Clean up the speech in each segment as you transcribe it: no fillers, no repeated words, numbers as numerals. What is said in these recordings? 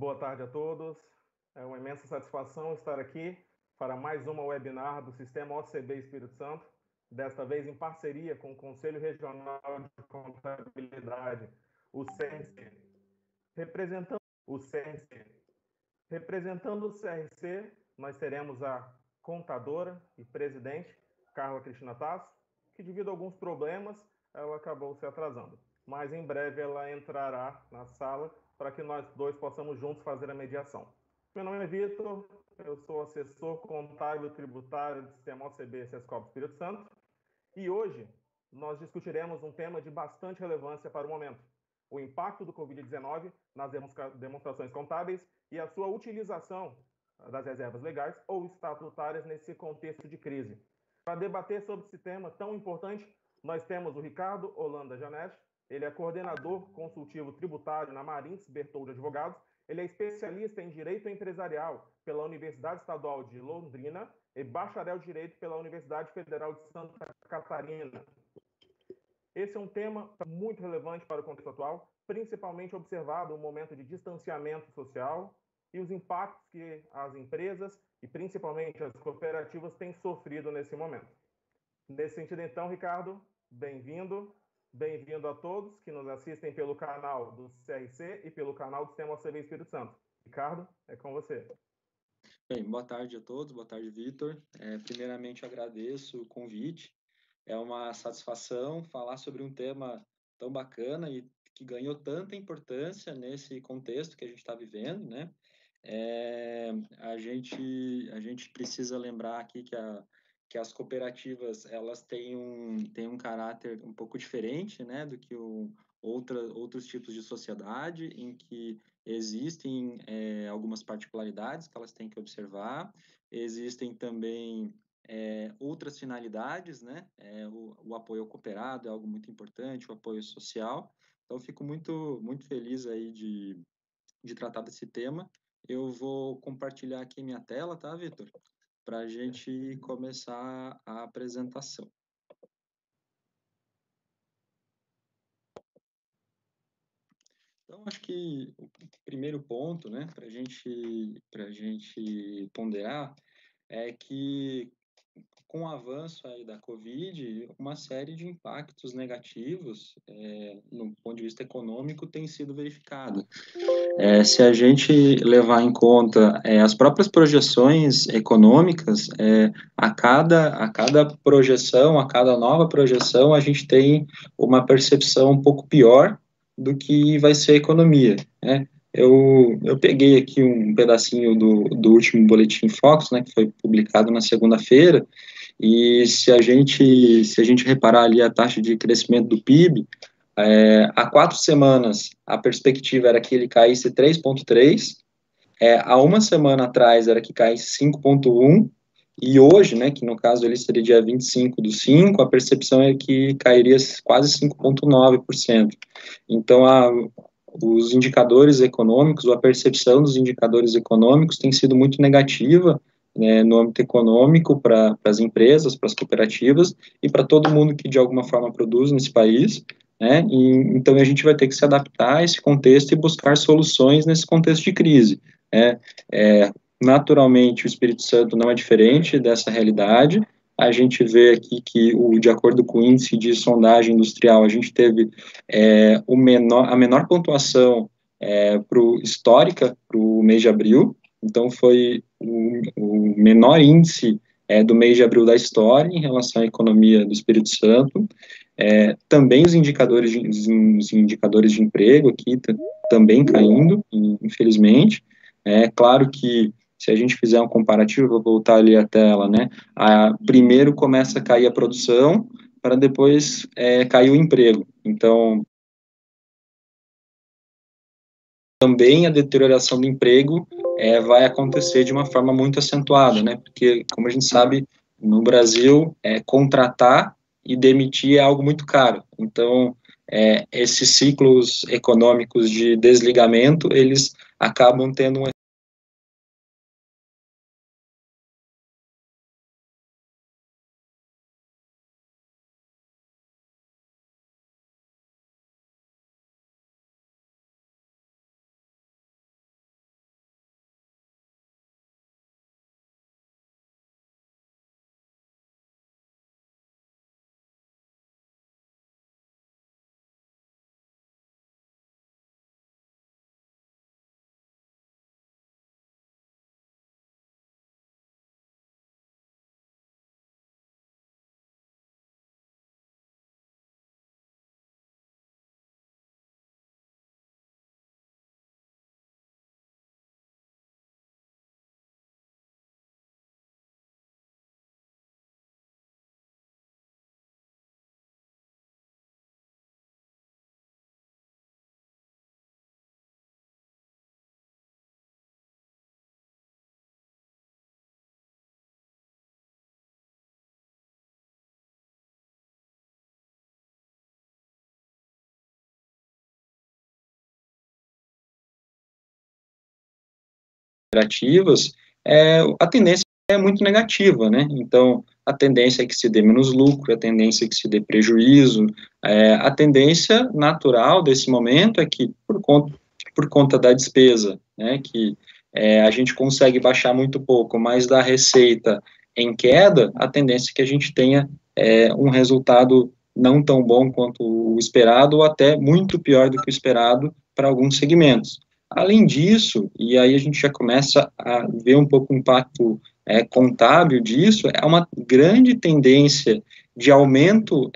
Boa tarde a todos. É uma imensa satisfação estar aqui para mais uma webinar do Sistema OCB Espírito Santo, desta vez em parceria com o Conselho Regional de Contabilidade, o CRC. Representando o CRC, nós teremos a contadora e presidente, Carla Cristina Tasso, que devido a alguns problemas, ela acabou se atrasando. Mas em breve ela entrará na sala para que nós dois possamos juntos fazer a mediação. Meu nome é Vitor, eu sou assessor contábil tributário do Sistema OCB Sescop Espírito Santo e hoje nós discutiremos um tema de bastante relevância para o momento: o impacto do Covid-19 nas demonstrações contábeis e a sua utilização das reservas legais ou estatutárias nesse contexto de crise. Para debater sobre esse tema tão importante, nós temos o Ricardo Holanda Janete. Ele é coordenador consultivo tributário na Marins Bertoldo Advogados. Ele é especialista em Direito Empresarial pela Universidade Estadual de Londrina e bacharel de Direito pela Universidade Federal de Santa Catarina. Esse é um tema muito relevante para o contexto atual, principalmente observado o momento de distanciamento social e os impactos que as empresas e principalmente as cooperativas têm sofrido nesse momento. Nesse sentido, então, Ricardo, bem-vindo. Bem-vindo a todos que nos assistem pelo canal do CRC e pelo canal do Sistema OCB Espírito Santo. Ricardo, é com você. Bem, boa tarde a todos, boa tarde, Vitor. Primeiramente, agradeço o convite. É uma satisfação falar sobre um tema tão bacana e que ganhou tanta importância nesse contexto que a gente está vivendo, né? A gente precisa lembrar aqui que as cooperativas, elas têm um caráter um pouco diferente, né, do que outros tipos de sociedade, em que existem algumas particularidades que elas têm que observar, existem também outras finalidades, né, o apoio ao cooperado é algo muito importante, o apoio social. Então, fico muito feliz aí de tratar desse tema. Eu vou compartilhar aqui minha tela, tá, Vitor? Para a gente começar a apresentação. Então, acho que o primeiro ponto, né, para a gente ponderar é que, com o avanço aí da Covid, uma série de impactos negativos, no ponto de vista econômico, tem sido verificado. Se a gente levar em conta as próprias projeções econômicas, a cada projeção, a cada nova projeção, a gente tem uma percepção um pouco pior do que vai ser a economia, né? Eu peguei aqui um pedacinho do último Boletim Focus, né, que foi publicado na segunda-feira, e se a gente reparar ali a taxa de crescimento do PIB, há 4 semanas, a perspectiva era que ele caísse 3,3, há uma semana atrás era que caísse 5,1, e hoje, né, que no caso ele seria dia 25/5, a percepção é que cairia quase 5,9%. Então, os indicadores econômicos, ou a percepção dos indicadores econômicos tem sido muito negativa, né, no âmbito econômico para as empresas, para as cooperativas e para todo mundo que de alguma forma produz nesse país, né? Então a gente vai ter que se adaptar a esse contexto e buscar soluções nesse contexto de crise, né? Naturalmente, o Espírito Santo não é diferente dessa realidade. A gente vê aqui que, de acordo com o índice de sondagem industrial, a gente teve a menor pontuação histórica para o mês de abril. Então, foi o menor índice do mês de abril da história em relação à economia do Espírito Santo. Também os indicadores de emprego aqui também caindo, infelizmente. É claro que, se a gente fizer um comparativo, vou voltar ali a tela, né? Primeiro começa a cair a produção, para depois cair o emprego. Então, também a deterioração do emprego vai acontecer de uma forma muito acentuada, né? Porque, como a gente sabe, no Brasil, contratar e demitir é algo muito caro. Então, esses ciclos econômicos de desligamento, eles acabam tendo um cooperativas, a tendência é muito negativa, né? Então, a tendência é que se dê menos lucro, a tendência é que se dê prejuízo, a tendência natural desse momento é que, por conta da despesa, né, que a gente consegue baixar muito pouco, mas da receita em queda, a tendência é que a gente tenha um resultado não tão bom quanto o esperado, ou até muito pior do que o esperado para alguns segmentos. Além disso, e aí a gente já começa a ver um pouco o impacto contábil disso, é uma grande tendência de aumento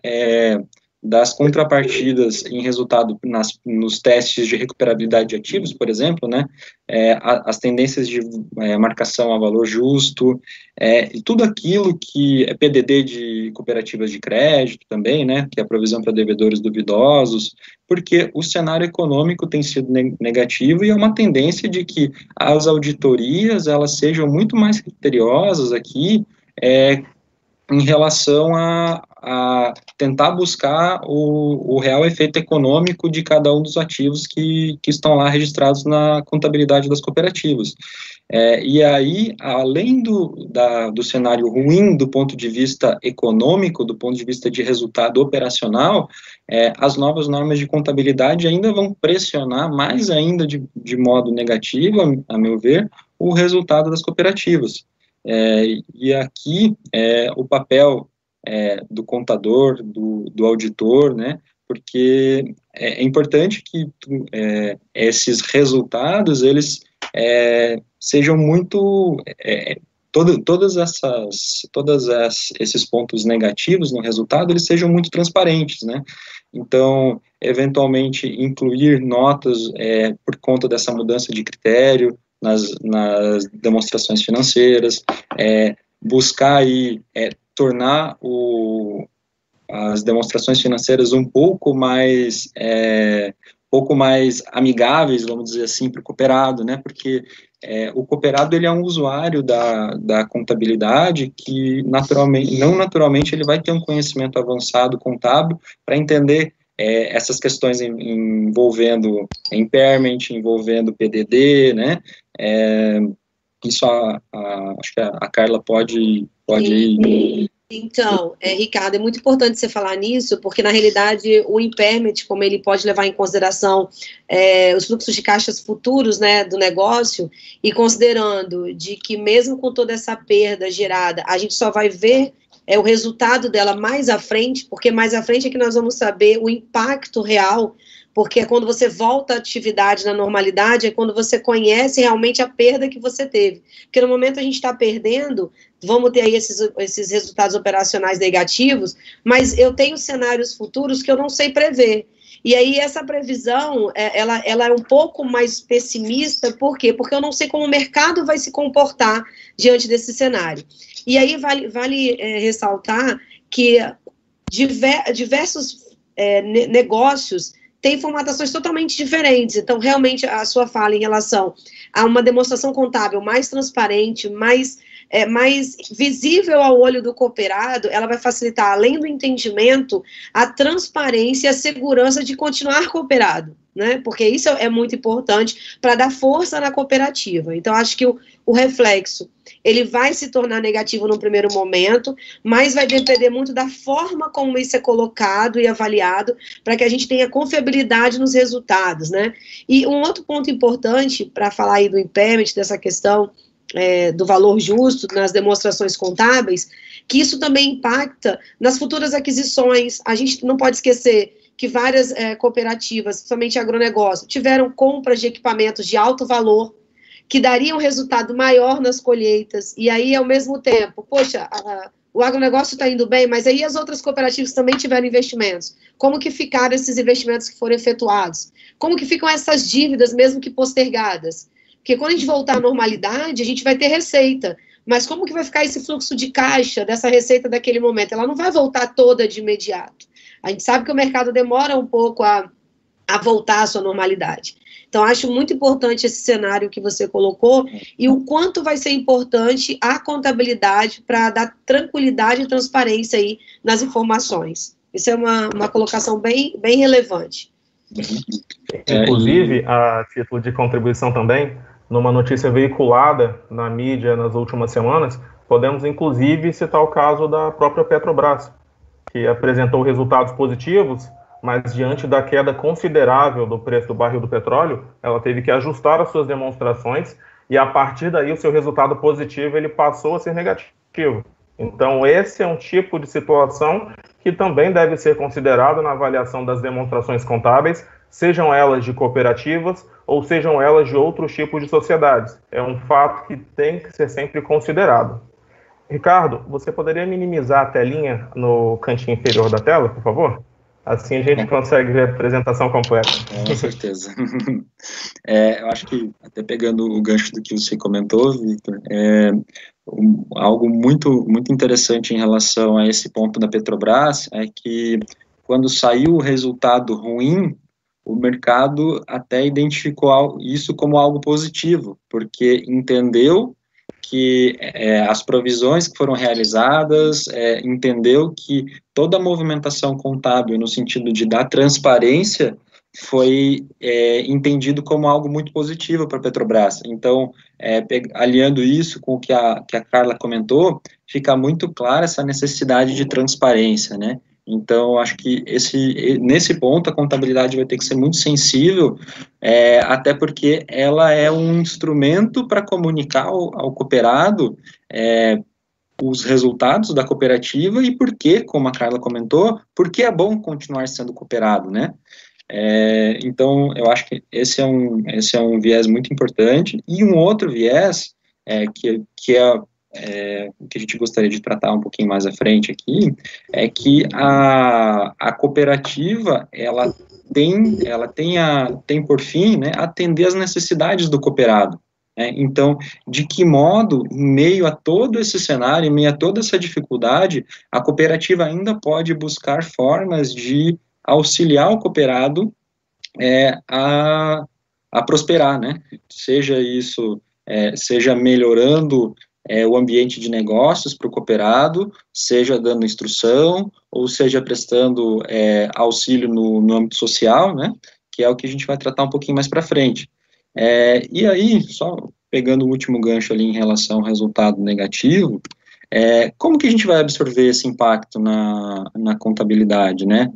das contrapartidas em resultado nos testes de recuperabilidade de ativos, por exemplo, né, as tendências de marcação a valor justo, e tudo aquilo que é PDD de cooperativas de crédito também, né, que é a provisão para devedores duvidosos, porque o cenário econômico tem sido negativo e é uma tendência de que as auditorias, elas sejam muito mais criteriosas aqui, em relação a tentar buscar o real efeito econômico de cada um dos ativos que estão lá registrados na contabilidade das cooperativas. E aí, além do cenário ruim do ponto de vista econômico, do ponto de vista de resultado operacional, as novas normas de contabilidade ainda vão pressionar mais ainda de modo negativo, a meu ver, o resultado das cooperativas. E aqui o papel do contador, do auditor, né, porque é importante que esses resultados, eles sejam muito, todos esses pontos negativos no resultado, eles sejam muito transparentes, né, então, eventualmente, incluir notas por conta dessa mudança de critério, nas demonstrações financeiras, buscar aí tornar as demonstrações financeiras um pouco mais amigáveis, vamos dizer assim, para o cooperado, né? Porque o cooperado, ele é um usuário da contabilidade que não naturalmente ele vai ter um conhecimento avançado contábil para entender essas questões envolvendo impairment, envolvendo PDD, né? Isso acho que a Carla pode Então, Ricardo, é muito importante você falar nisso, porque na realidade o impairment, como ele pode levar em consideração os fluxos de caixas futuros, né, do negócio, e considerando de que mesmo com toda essa perda gerada, a gente só vai ver o resultado dela mais à frente, porque mais à frente é que nós vamos saber o impacto real, porque é quando você volta à atividade na normalidade, é quando você conhece realmente a perda que você teve. Porque no momento a gente está perdendo, vamos ter aí esses resultados operacionais negativos, mas eu tenho cenários futuros que eu não sei prever. E aí essa previsão, ela é um pouco mais pessimista, por quê? Porque eu não sei como o mercado vai se comportar diante desse cenário. E aí vale ressaltar que diversos negócios têm formatações totalmente diferentes. Então, realmente, a sua fala em relação a uma demonstração contábil mais transparente, mais visível ao olho do cooperado, ela vai facilitar, além do entendimento, a transparência e a segurança de continuar cooperado, né? Porque isso é muito importante para dar força na cooperativa. Então, acho que o reflexo, ele vai se tornar negativo no primeiro momento, mas vai depender muito da forma como isso é colocado e avaliado, para que a gente tenha confiabilidade nos resultados, né? E um outro ponto importante, para falar aí do impairment, dessa questão do valor justo nas demonstrações contábeis, que isso também impacta nas futuras aquisições. A gente não pode esquecer que várias cooperativas, principalmente agronegócio, tiveram compras de equipamentos de alto valor, que dariam resultado maior nas colheitas, e aí, ao mesmo tempo, poxa, o agronegócio está indo bem, mas aí as outras cooperativas também tiveram investimentos. Como que ficaram esses investimentos que foram efetuados? Como que ficam essas dívidas, mesmo que postergadas? Porque quando a gente voltar à normalidade, a gente vai ter receita, mas como que vai ficar esse fluxo de caixa dessa receita daquele momento? Ela não vai voltar toda de imediato. A gente sabe que o mercado demora um pouco a voltar à sua normalidade. Então, acho muito importante esse cenário que você colocou e o quanto vai ser importante a contabilidade para dar tranquilidade e transparência aí nas informações. Isso é uma colocação bem relevante. Inclusive, a título de contribuição também, numa notícia veiculada na mídia nas últimas semanas, podemos inclusive citar o caso da própria Petrobras, que apresentou resultados positivos, mas diante da queda considerável do preço do barril do petróleo, ela teve que ajustar as suas demonstrações e, a partir daí, o seu resultado positivo ele passou a ser negativo. Então, esse é um tipo de situação que também deve ser considerado na avaliação das demonstrações contábeis, sejam elas de cooperativas ou sejam elas de outros tipos de sociedades. É um fato que tem que ser sempre considerado. Ricardo, você poderia minimizar a telinha no cantinho inferior da tela, por favor? Assim a gente consegue ver a apresentação completa. Com certeza. Eu acho que, até pegando o gancho do que você comentou, Victor, algo muito, muito interessante em relação a esse ponto da Petrobras é que, quando saiu o resultado ruim, o mercado até identificou isso como algo positivo, porque entendeu que as provisões que foram realizadas, entendeu que toda a movimentação contábil no sentido de dar transparência foi entendido como algo muito positivo para a Petrobras. Então, aliando isso com o que a Carla comentou, fica muito clara essa necessidade de transparência, né? Então, acho que nesse ponto a contabilidade vai ter que ser muito sensível, até porque ela é um instrumento para comunicar ao cooperado os resultados da cooperativa e por que, como a Carla comentou, por que é bom continuar sendo cooperado, né? Então, eu acho que esse é um viés muito importante. E um outro viés, que é o que a gente gostaria de tratar um pouquinho mais à frente aqui, é que a cooperativa, ela tem por fim, né, atender às necessidades do cooperado. Então, de que modo, em meio a todo esse cenário, em meio a toda essa dificuldade, a cooperativa ainda pode buscar formas de auxiliar o cooperado a prosperar, né? Seja isso, seja melhorando o ambiente de negócios para o cooperado, seja dando instrução, ou seja prestando auxílio no âmbito social, né? Que é o que a gente vai tratar um pouquinho mais para frente. E aí, só pegando o último gancho ali em relação ao resultado negativo, como que a gente vai absorver esse impacto na contabilidade, né,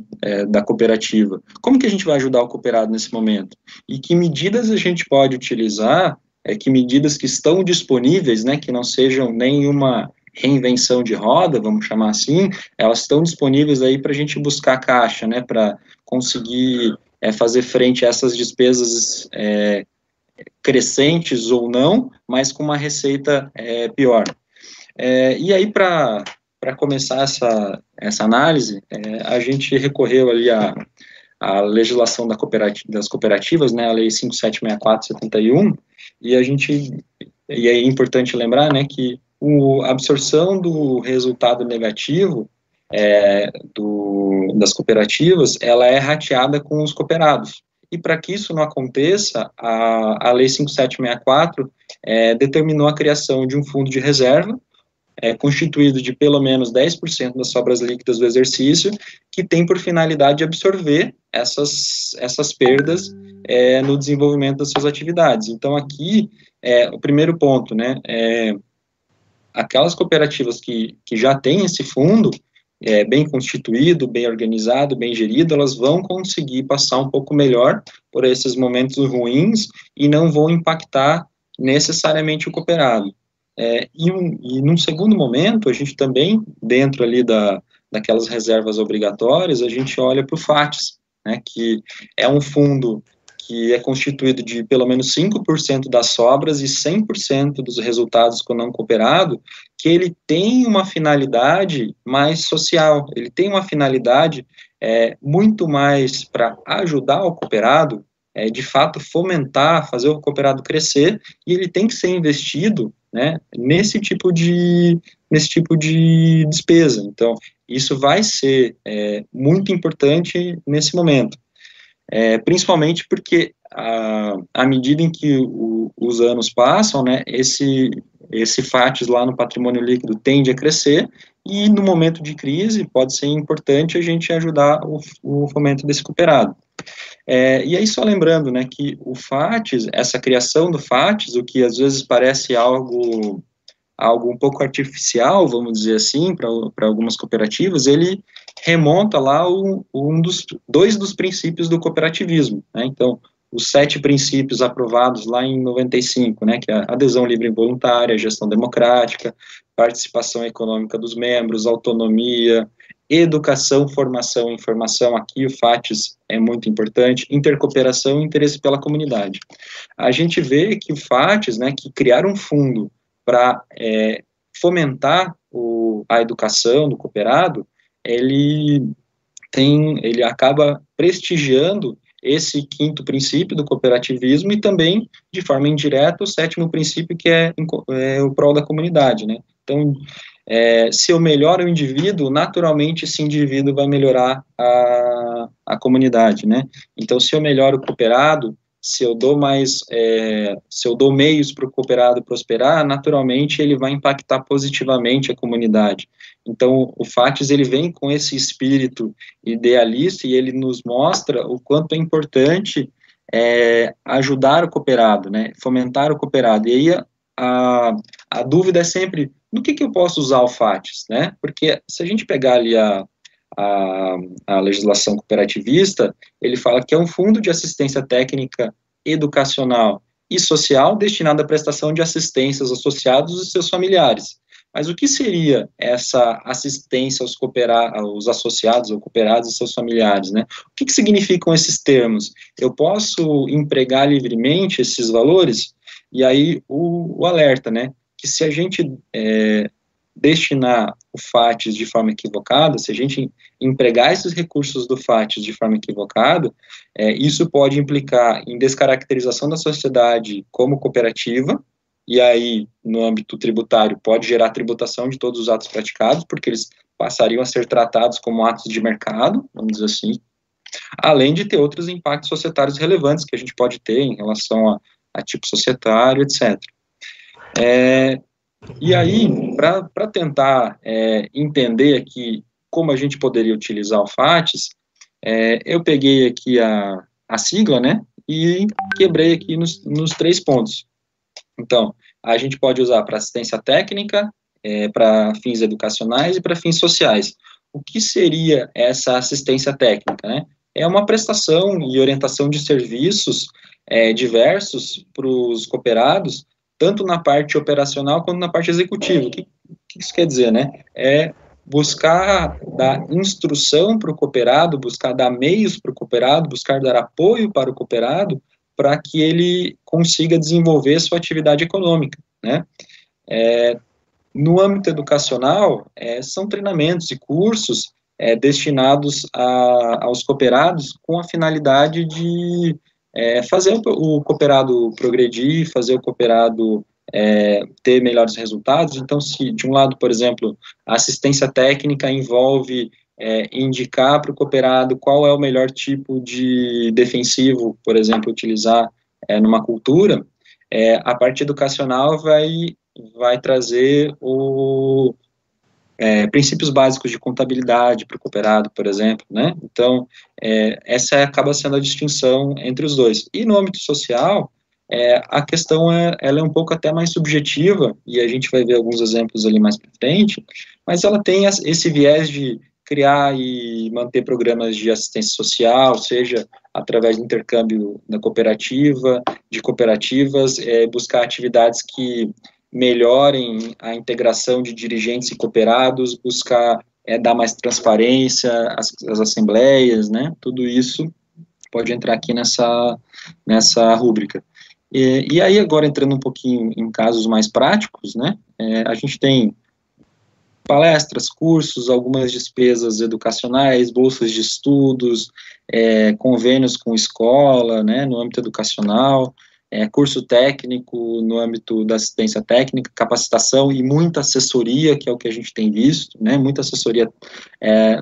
da cooperativa? Como que a gente vai ajudar o cooperado nesse momento? E que medidas a gente pode utilizar, que medidas que estão disponíveis, né, que não sejam nenhuma reinvenção de roda, vamos chamar assim, elas estão disponíveis aí para a gente buscar caixa, né, para conseguir fazer frente a essas despesas crescentes ou não, mas com uma receita pior. E aí, para começar essa análise, a gente recorreu ali à legislação das cooperativas, né, a Lei 5764/71, e é importante lembrar, né, que a absorção do resultado negativo das cooperativas, ela é rateada com os cooperados. E para que isso não aconteça, a Lei 5764 determinou a criação de um fundo de reserva, constituído de pelo menos 10% das sobras líquidas do exercício, que tem por finalidade absorver essas perdas no desenvolvimento das suas atividades. Então, aqui, o primeiro ponto, né, aquelas cooperativas que já têm esse fundo, bem constituído, bem organizado, bem gerido, elas vão conseguir passar um pouco melhor por esses momentos ruins e não vão impactar necessariamente o cooperado. E num segundo momento, a gente também, dentro ali daquelas reservas obrigatórias, a gente olha para o FATS, né, que é um fundo que é constituído de pelo menos 5% das sobras e 100% dos resultados com o não cooperado, que ele tem uma finalidade mais social, ele tem uma finalidade muito mais para ajudar o cooperado, de fato fomentar, fazer o cooperado crescer, e ele tem que ser investido, né, nesse tipo de despesa. Então, isso vai ser muito importante nesse momento. Principalmente porque, à medida em que os anos passam, né, esse FATS lá no patrimônio líquido tende a crescer, e no momento de crise pode ser importante a gente ajudar o fomento desse cooperado. E aí, só lembrando, né, que o FATES, essa criação do FATES, o que às vezes parece algo um pouco artificial, vamos dizer assim, para algumas cooperativas, ele remonta lá dois dos princípios do cooperativismo, né? Então, os 7 princípios aprovados lá em 95, né, que é a adesão livre e voluntária, gestão democrática, participação econômica dos membros, autonomia, educação, formação e informação, aqui o FATES é muito importante, intercooperação e interesse pela comunidade. A gente vê que o FATES, né, que criar um fundo para fomentar a educação do cooperado, ele acaba prestigiando esse 5º princípio do cooperativismo e também, de forma indireta, o 7º princípio, que é o prol da comunidade, né? Então, se eu melhoro o indivíduo, naturalmente esse indivíduo vai melhorar a comunidade, né? Então, se eu melhoro o cooperado, se eu dou meios para o cooperado prosperar, naturalmente ele vai impactar positivamente a comunidade. Então, o FATES, ele vem com esse espírito idealista e ele nos mostra o quanto é importante ajudar o cooperado, né, fomentar o cooperado. E aí a dúvida é sempre, no que eu posso usar o FATES, né, porque se a gente pegar ali a legislação cooperativista, ele fala que é um fundo de assistência técnica, educacional e social destinado à prestação de assistência aos associados e seus familiares. Mas o que seria essa assistência aos associados ou cooperados e seus familiares, né? O que significam esses termos? Eu posso empregar livremente esses valores? E aí o alerta, né? Que se a gente destinar o FATES de forma equivocada, se a gente empregar esses recursos do FATES de forma equivocada, isso pode implicar em descaracterização da sociedade como cooperativa, e aí, no âmbito tributário, pode gerar tributação de todos os atos praticados, porque eles passariam a ser tratados como atos de mercado, vamos dizer assim, além de ter outros impactos societários relevantes que a gente pode ter em relação a tipo societário, etc. E aí, para tentar entender aqui como a gente poderia utilizar o FATES, eu peguei aqui a sigla, né, e quebrei aqui nos 3 pontos. Então, a gente pode usar para assistência técnica, para fins educacionais e para fins sociais. O que seria essa assistência técnica, né? É uma prestação e orientação de serviços diversos para os cooperados, tanto na parte operacional quanto na parte executiva. O que isso quer dizer, né? É buscar dar instrução para o cooperado, buscar dar meios para o cooperado, buscar dar apoio para o cooperado, para que ele consiga desenvolver sua atividade econômica, né? No âmbito educacional, são treinamentos e cursos destinados aos cooperados com a finalidade de fazer o cooperado progredir, fazer o cooperado ter melhores resultados. Então, se de um lado, por exemplo, a assistência técnica envolve indicar para o cooperado qual é o melhor tipo de defensivo, por exemplo, utilizar numa cultura, a parte educacional vai trazer princípios básicos de contabilidade para o cooperado, por exemplo, né? Então, essa acaba sendo a distinção entre os dois. E no âmbito social, a questão ela é um pouco até mais subjetiva, e a gente vai ver alguns exemplos ali mais para frente, mas ela tem esse viés de criar e manter programas de assistência social, seja através do intercâmbio da cooperativa, de cooperativas, buscar atividades que melhorem a integração de dirigentes e cooperados, buscar dar mais transparência às assembleias, né? Tudo isso pode entrar aqui nessa rúbrica. E aí, agora entrando um pouquinho em casos mais práticos, né? A gente tem palestras, cursos, algumas despesas educacionais, bolsas de estudos, convênios com escola, né, no âmbito educacional, curso técnico no âmbito da assistência técnica, capacitação e muita assessoria, que é o que a gente tem visto, né, muita assessoria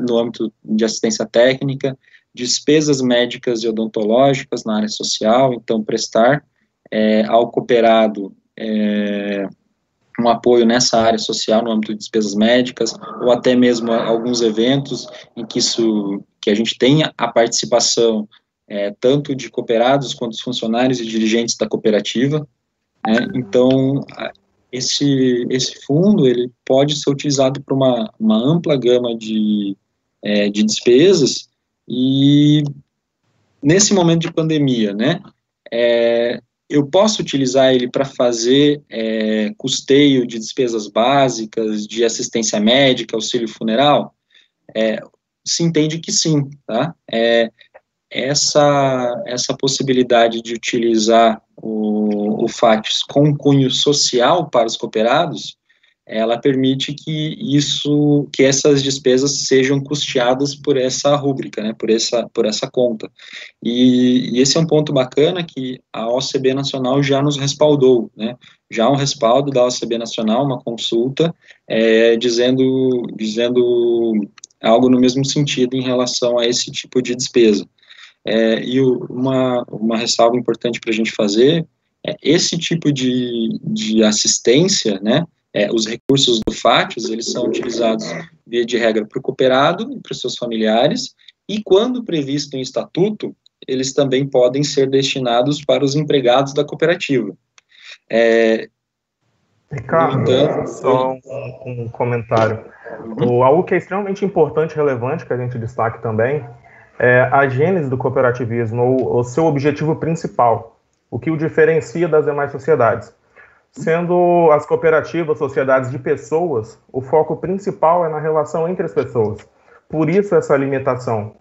no âmbito de assistência técnica, despesas médicas e odontológicas na área social, então prestar ao cooperado um apoio nessa área social, no âmbito de despesas médicas, ou até mesmo alguns eventos em que a gente tenha a participação tanto de cooperados quanto dos funcionários e dirigentes da cooperativa, né? Então, esse fundo ele pode ser utilizado para uma ampla gama de despesas, e nesse momento de pandemia, né, eu posso utilizar ele para fazer custeio de despesas básicas, de assistência médica, auxílio funeral? Se entende que sim, tá? Essa possibilidade de utilizar o FATS com cunho social para os cooperados, ela permite que essas despesas sejam custeadas por essa rúbrica, né, por essa conta. E esse é um ponto bacana que a OCB Nacional já nos respaldou, né, já há um respaldo da OCB Nacional, uma consulta, dizendo algo no mesmo sentido em relação a esse tipo de despesa. E uma ressalva importante para a gente fazer esse tipo de assistência, né, os recursos do FATS, eles são utilizados, via de regra, para o cooperado e para os seus familiares, e quando previsto em estatuto, eles também podem ser destinados para os empregados da cooperativa. Ricardo, só um comentário. Algo que é extremamente importante e relevante, que a gente destaque também, é a gênese do cooperativismo, ou o seu objetivo principal, o que o diferencia das demais sociedades. Sendo as cooperativas sociedades de pessoas, o foco principal é na relação entre as pessoas. Por isso essa limitação.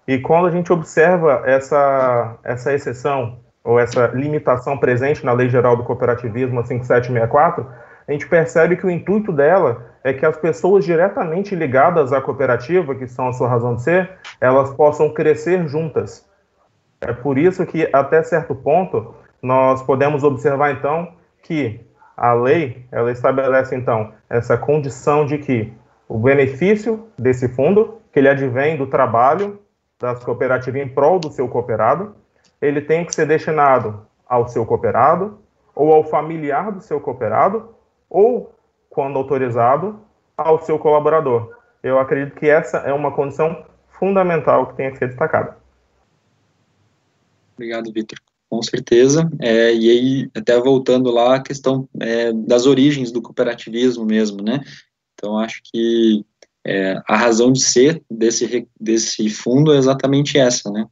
E quando a gente observa essa exceção, ou essa limitação presente na Lei Geral do Cooperativismo 5764, a gente percebe que o intuito dela é que as pessoas diretamente ligadas à cooperativa, que são a sua razão de ser, elas possam crescer juntas. É por isso que, até certo ponto, nós podemos observar, então, que a lei, ela estabelece, então, essa condição de que o benefício desse fundo, que ele advém do trabalho das cooperativas em prol do seu cooperado, ele tem que ser destinado ao seu cooperado, ou ao familiar do seu cooperado, ou, quando autorizado, ao seu colaborador. Eu acredito que essa é uma condição fundamental que tem que ser destacada. Obrigado, Vitor. Com certeza, e aí, até voltando lá, a questão das origens do cooperativismo mesmo, né? Então, acho que a razão de ser desse fundo é exatamente essa, né?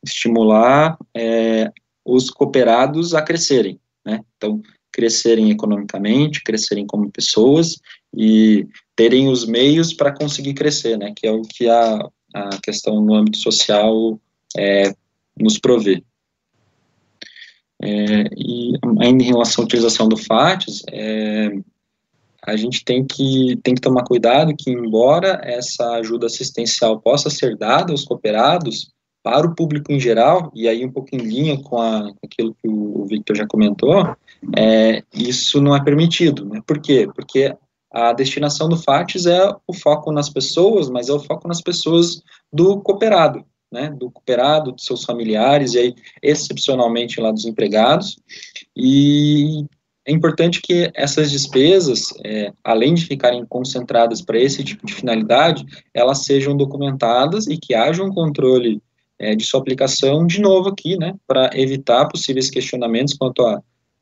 Estimular os cooperados a crescerem, né? Então, crescerem economicamente, crescerem como pessoas e terem os meios para conseguir crescer, né? Que é o que a questão no âmbito social nos provê. E ainda em relação à utilização do FATS, a gente tem que tomar cuidado que, embora essa ajuda assistencial possa ser dada aos cooperados, para o público em geral, e aí um pouco em linha com aquilo que o Victor já comentou, isso não é permitido, né? Por quê? Porque a destinação do FATS é o foco nas pessoas, mas é o foco nas pessoas do cooperado, né, do cooperado, dos seus familiares, e aí, excepcionalmente, lá dos empregados, e é importante que essas despesas, além de ficarem concentradas para esse tipo de finalidade, elas sejam documentadas e que haja um controle de sua aplicação, de novo aqui, né, para evitar possíveis questionamentos quanto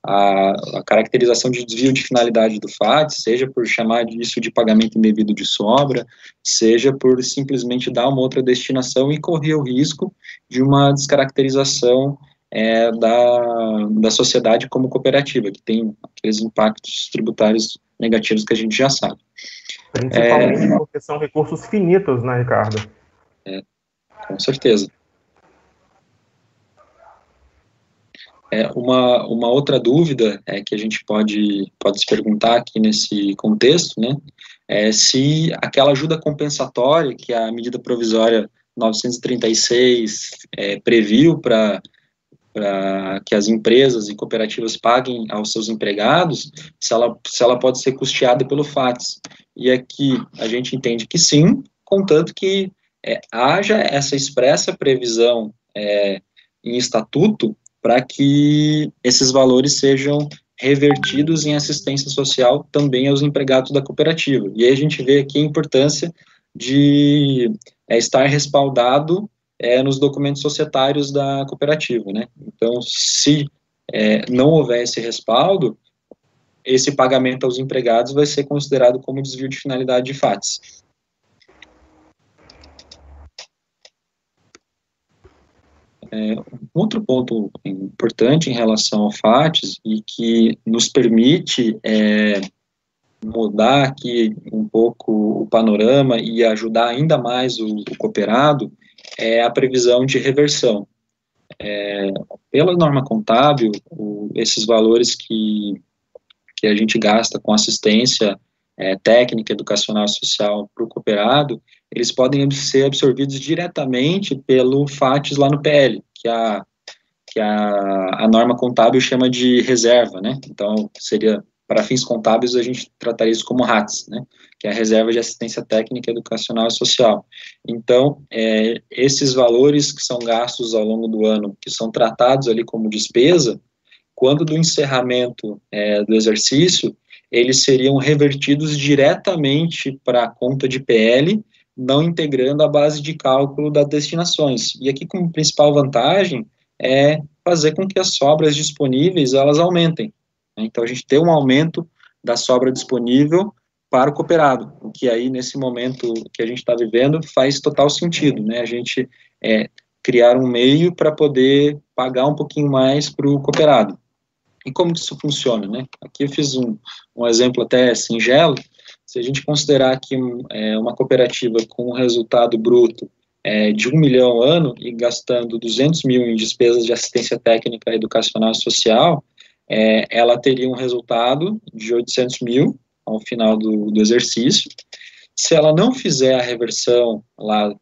a caracterização de desvio de finalidade do FATS, seja por chamar isso de pagamento indevido de sobra, seja por simplesmente dar uma outra destinação e correr o risco de uma descaracterização da sociedade como cooperativa, que tem aqueles impactos tributários negativos que a gente já sabe. Principalmente porque são recursos finitos, né, Ricardo? Com certeza. Uma outra dúvida que a gente pode se perguntar aqui nesse contexto, né, se aquela ajuda compensatória que a medida provisória 936 previu para que as empresas e cooperativas paguem aos seus empregados, se ela pode ser custeada pelo FATS. E aqui a gente entende que sim, contanto que haja essa expressa previsão em estatuto para que esses valores sejam revertidos em assistência social também aos empregados da cooperativa. E aí a gente vê aqui a importância de estar respaldado nos documentos societários da cooperativa, né? Então, se não houver esse respaldo, esse pagamento aos empregados vai ser considerado como desvio de finalidade de FATS. Outro ponto importante em relação ao FATS e que nos permite mudar aqui um pouco o panorama e ajudar ainda mais o cooperado é a previsão de reversão. Pela norma contábil, esses valores que a gente gasta com assistência técnica, educacional e social para o cooperado, eles podem ser absorvidos diretamente pelo FATS lá no PL, que a norma contábil chama de reserva, né? Então, seria, para fins contábeis, a gente trataria isso como RATS, né? Que é a reserva de assistência técnica, educacional e social. Então, esses valores que são gastos ao longo do ano, que são tratados ali como despesa, quando do encerramento do exercício, eles seriam revertidos diretamente para a conta de PL, não integrando a base de cálculo das destinações. E aqui, como principal vantagem, é fazer com que as sobras disponíveis, elas aumentem. Então, a gente tem um aumento da sobra disponível para o cooperado, o que aí, nesse momento que a gente está vivendo, faz total sentido, né? A gente criar um meio para poder pagar um pouquinho mais para o cooperado. E como que isso funciona, né? Aqui eu fiz um exemplo até singelo. Se a gente considerar que uma cooperativa com um resultado bruto de 1 milhão ao ano e gastando 200 mil em despesas de assistência técnica, educacional e social, ela teria um resultado de 800 mil ao final do exercício. Se ela não fizer a reversão lá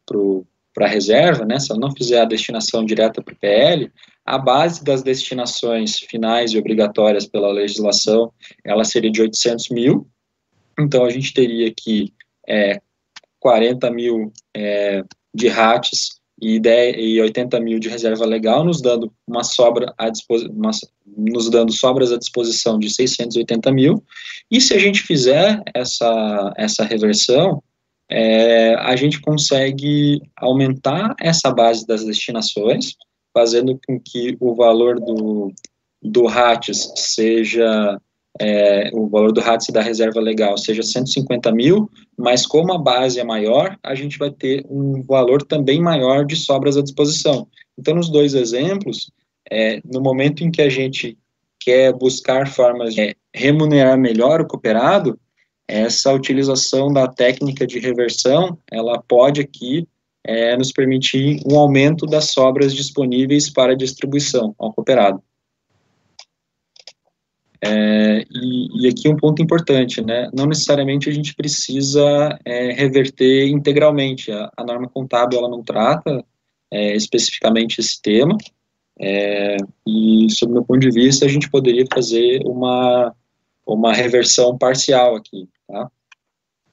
para a reserva, né, se ela não fizer a destinação direta para o PL, a base das destinações finais e obrigatórias pela legislação, ela seria de 800 mil, então a gente teria aqui 40 mil de RATs e 80 mil de reserva legal, nos dando nos dando sobras à disposição de 680 mil, e se a gente fizer essa reversão, a gente consegue aumentar essa base das destinações, fazendo com que o valor do RATs seja, o valor do RATs e da reserva legal seja 150 mil, mas como a base é maior, a gente vai ter um valor também maior de sobras à disposição. Então, nos dois exemplos, no momento em que a gente quer buscar formas de remunerar melhor o cooperado, essa utilização da técnica de reversão, ela pode aqui nos permitir um aumento das sobras disponíveis para distribuição ao cooperado. E aqui um ponto importante, né? Não necessariamente a gente precisa reverter integralmente. A norma contábil, ela não trata especificamente esse tema, e, sob o meu ponto de vista, a gente poderia fazer uma reversão parcial aqui, tá?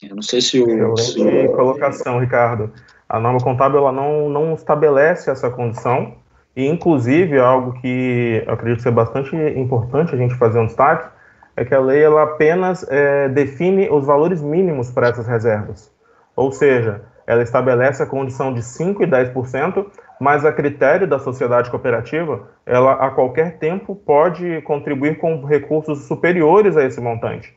Eu não sei se Excelente colocação, Ricardo. A norma contábil, ela não estabelece essa condição, e, inclusive, algo que eu acredito ser bastante importante a gente fazer um destaque, é que a lei ela apenas define os valores mínimos para essas reservas. Ou seja, ela estabelece a condição de 5% e 10%, mas a critério da sociedade cooperativa, ela a qualquer tempo pode contribuir com recursos superiores a esse montante.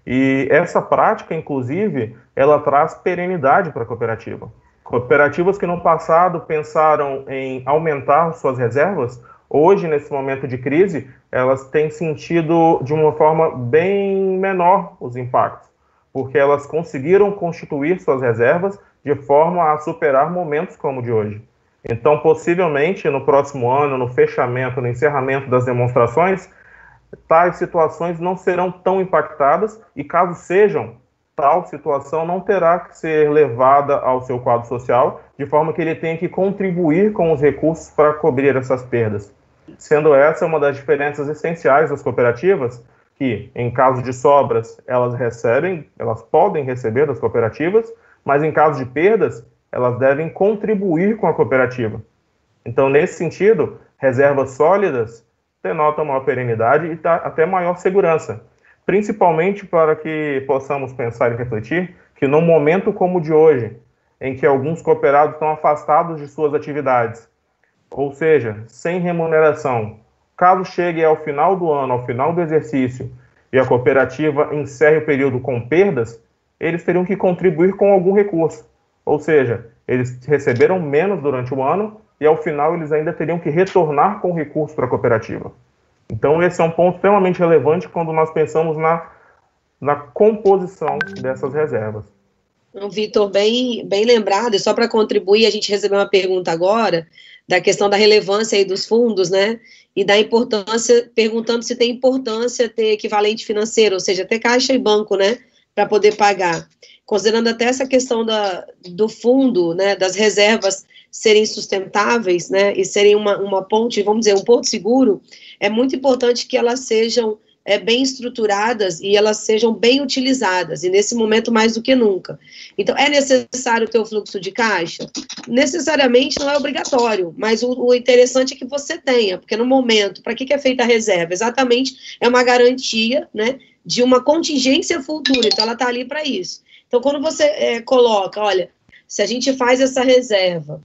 E essa prática, inclusive, ela traz perenidade para a cooperativa. Cooperativas que no passado pensaram em aumentar suas reservas, hoje, nesse momento de crise, elas têm sentido de uma forma bem menor os impactos, porque elas conseguiram constituir suas reservas de forma a superar momentos como o de hoje. Então, possivelmente, no próximo ano, no fechamento, no encerramento das demonstrações, tais situações não serão tão impactadas e, caso sejam, tal situação não terá que ser levada ao seu quadro social, de forma que ele tenha que contribuir com os recursos para cobrir essas perdas. Sendo essa uma das diferenças essenciais das cooperativas, que, em caso de sobras, elas podem receber das cooperativas, mas em caso de perdas, elas devem contribuir com a cooperativa. Então, nesse sentido, reservas sólidas denotam maior perenidade e até maior segurança, principalmente para que possamos pensar e refletir que num momento como o de hoje, em que alguns cooperados estão afastados de suas atividades, ou seja, sem remuneração. Caso chegue ao final do ano, ao final do exercício, e a cooperativa encerre o período com perdas, eles teriam que contribuir com algum recurso. Ou seja, eles receberam menos durante o ano e, ao final, eles ainda teriam que retornar com recurso para a cooperativa. Então, esse é um ponto extremamente relevante quando nós pensamos na composição dessas reservas. Vitor, bem lembrado, e só para contribuir, a gente recebeu uma pergunta agora da questão da relevância aí dos fundos, né, e da importância, perguntando se tem importância ter equivalente financeiro, ou seja, ter caixa e banco, né, para poder pagar. Considerando até essa questão do fundo, né, das reservas serem sustentáveis, né, e serem uma ponte, vamos dizer, um porto seguro, é muito importante que elas sejam bem estruturadas e elas sejam bem utilizadas, e nesse momento mais do que nunca. Então, é necessário ter o fluxo de caixa? Necessariamente não é obrigatório, mas o interessante é que você tenha, porque no momento, para que é feita a reserva? Exatamente, é uma garantia, né, de uma contingência futura, então ela está ali para isso. Então, quando você coloca, olha, se a gente faz essa reserva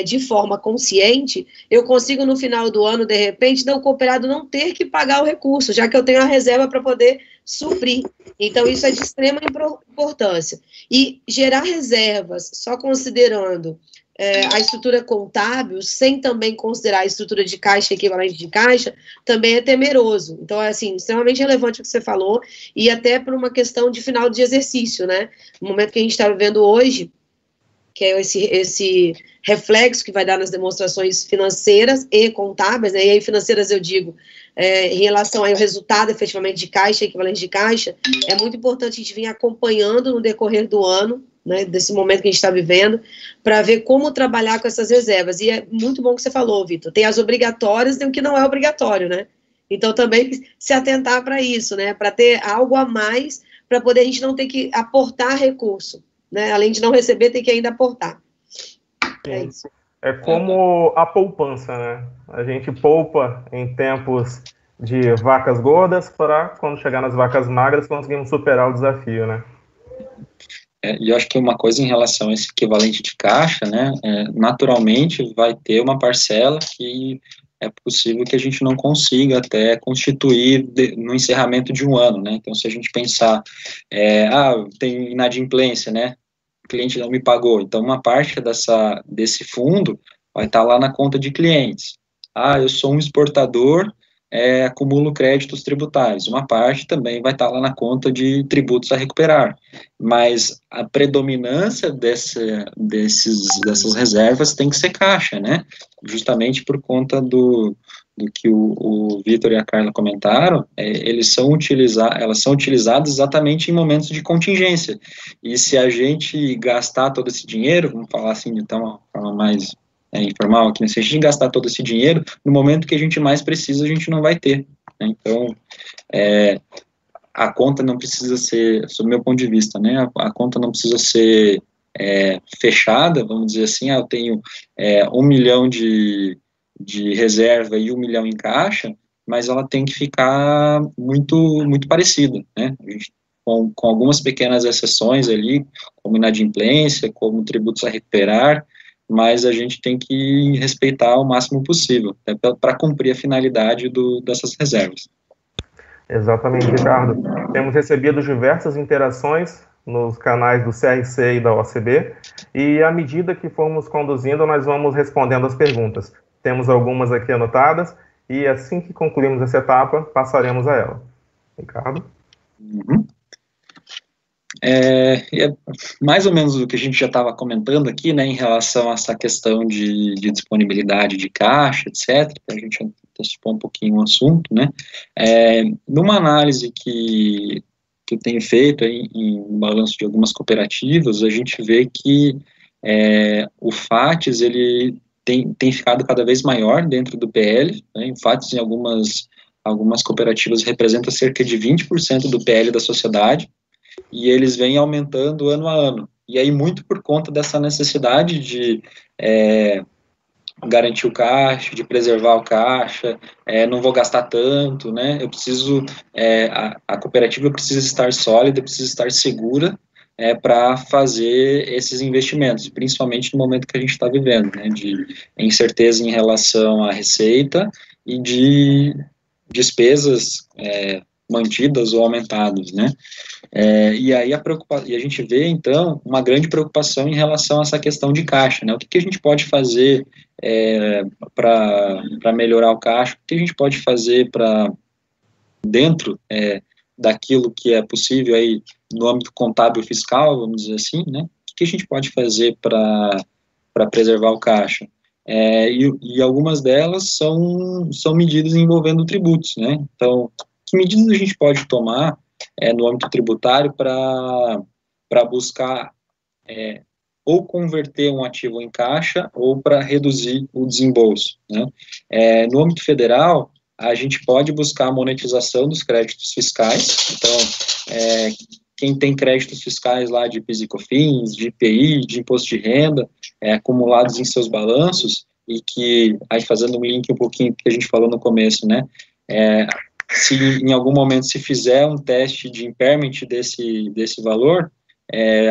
de forma consciente, eu consigo no final do ano, de repente, o cooperado não ter que pagar o recurso, já que eu tenho a reserva para poder suprir. Então, isso é de extrema importância. E gerar reservas só considerando a estrutura contábil, sem também considerar a estrutura de caixa, equivalente de caixa, também é temeroso. Então, é assim, extremamente relevante o que você falou, e até por uma questão de final de exercício, né? No momento que a gente está vivendo hoje, que é esse reflexo que vai dar nas demonstrações financeiras e contábeis, né? E aí financeiras eu digo, em relação ao resultado efetivamente de caixa, equivalente de caixa, é muito importante a gente vir acompanhando no decorrer do ano, né, desse momento que a gente está vivendo, para ver como trabalhar com essas reservas. E é muito bom que você falou, Vitor, tem as obrigatórias e tem o que não é obrigatório, né? Então também se atentar para isso, né, para ter algo a mais, para poder a gente não ter que aportar recurso, né? Além de não receber, tem que ainda aportar. Sim. É isso. É como a poupança, né? A gente poupa em tempos de vacas gordas para, quando chegar nas vacas magras, conseguimos superar o desafio, né? E eu acho que uma coisa em relação a esse equivalente de caixa, né, naturalmente vai ter uma parcela que é possível que a gente não consiga até constituir no encerramento de um ano, né? Então, se a gente pensar, tem inadimplência, né? O cliente não me pagou, então uma parte desse fundo vai estar lá na conta de clientes. Eu sou um exportador, acumulo créditos tributários, uma parte também vai estar lá na conta de tributos a recuperar, mas a predominância dessas reservas tem que ser caixa, né, justamente por conta do que o Vitor e a Carla comentaram, elas são utilizadas exatamente em momentos de contingência, e se a gente gastar todo esse dinheiro, vamos falar assim de uma forma mais informal aqui, né? Se a gente gastar todo esse dinheiro, no momento que a gente mais precisa, a gente não vai ter, né? Então, a conta não precisa ser, sob o meu ponto de vista, né, a conta não precisa ser fechada, vamos dizer assim, eu tenho 1 milhão de reserva e 1 milhão em caixa, mas ela tem que ficar muito, muito parecida, né, a gente, com algumas pequenas exceções ali, como inadimplência, como tributos a recuperar, mas a gente tem que respeitar o máximo possível, né, para cumprir a finalidade dessas reservas. Exatamente, Ricardo. Temos recebido diversas interações nos canais do CRC e da OCB, e à medida que formos conduzindo, nós vamos respondendo as perguntas. Temos algumas aqui anotadas, e assim que concluirmos essa etapa, passaremos a ela. Ricardo? Uhum. É mais ou menos o que a gente já estava comentando aqui, né, em relação a essa questão de disponibilidade de caixa, etc., a gente antecipou um pouquinho o assunto, né, numa análise que eu tenho feito em balanço de algumas cooperativas, a gente vê que o FATES, ele tem ficado cada vez maior dentro do PL, né, o FATES em algumas cooperativas representa cerca de 20% do PL da sociedade, e eles vêm aumentando ano a ano, e aí muito por conta dessa necessidade de garantir o caixa, de preservar o caixa, não vou gastar tanto, né, eu preciso, a cooperativa precisa estar sólida, precisa estar segura, para fazer esses investimentos, principalmente no momento que a gente está vivendo, né, de incerteza em relação à receita e de despesas mantidas ou aumentadas, né? E aí a gente vê, então, uma grande preocupação em relação a essa questão de caixa, né? O que a gente pode fazer para melhorar o caixa? O que a gente pode fazer para, dentro daquilo que é possível aí no âmbito contábil fiscal, vamos dizer assim, né? O que a gente pode fazer para preservar o caixa? E algumas delas são medidas envolvendo tributos, né? Então, que medidas a gente pode tomar no âmbito tributário para buscar ou converter um ativo em caixa ou para reduzir o desembolso, né? No âmbito federal, a gente pode buscar a monetização dos créditos fiscais. Então, quem tem créditos fiscais lá de PIS e COFINS, de IPI, de imposto de renda, acumulados em seus balanços, e que, aí fazendo um link um pouquinho que a gente falou no começo, né, se em algum momento se fizer um teste de impairment desse valor,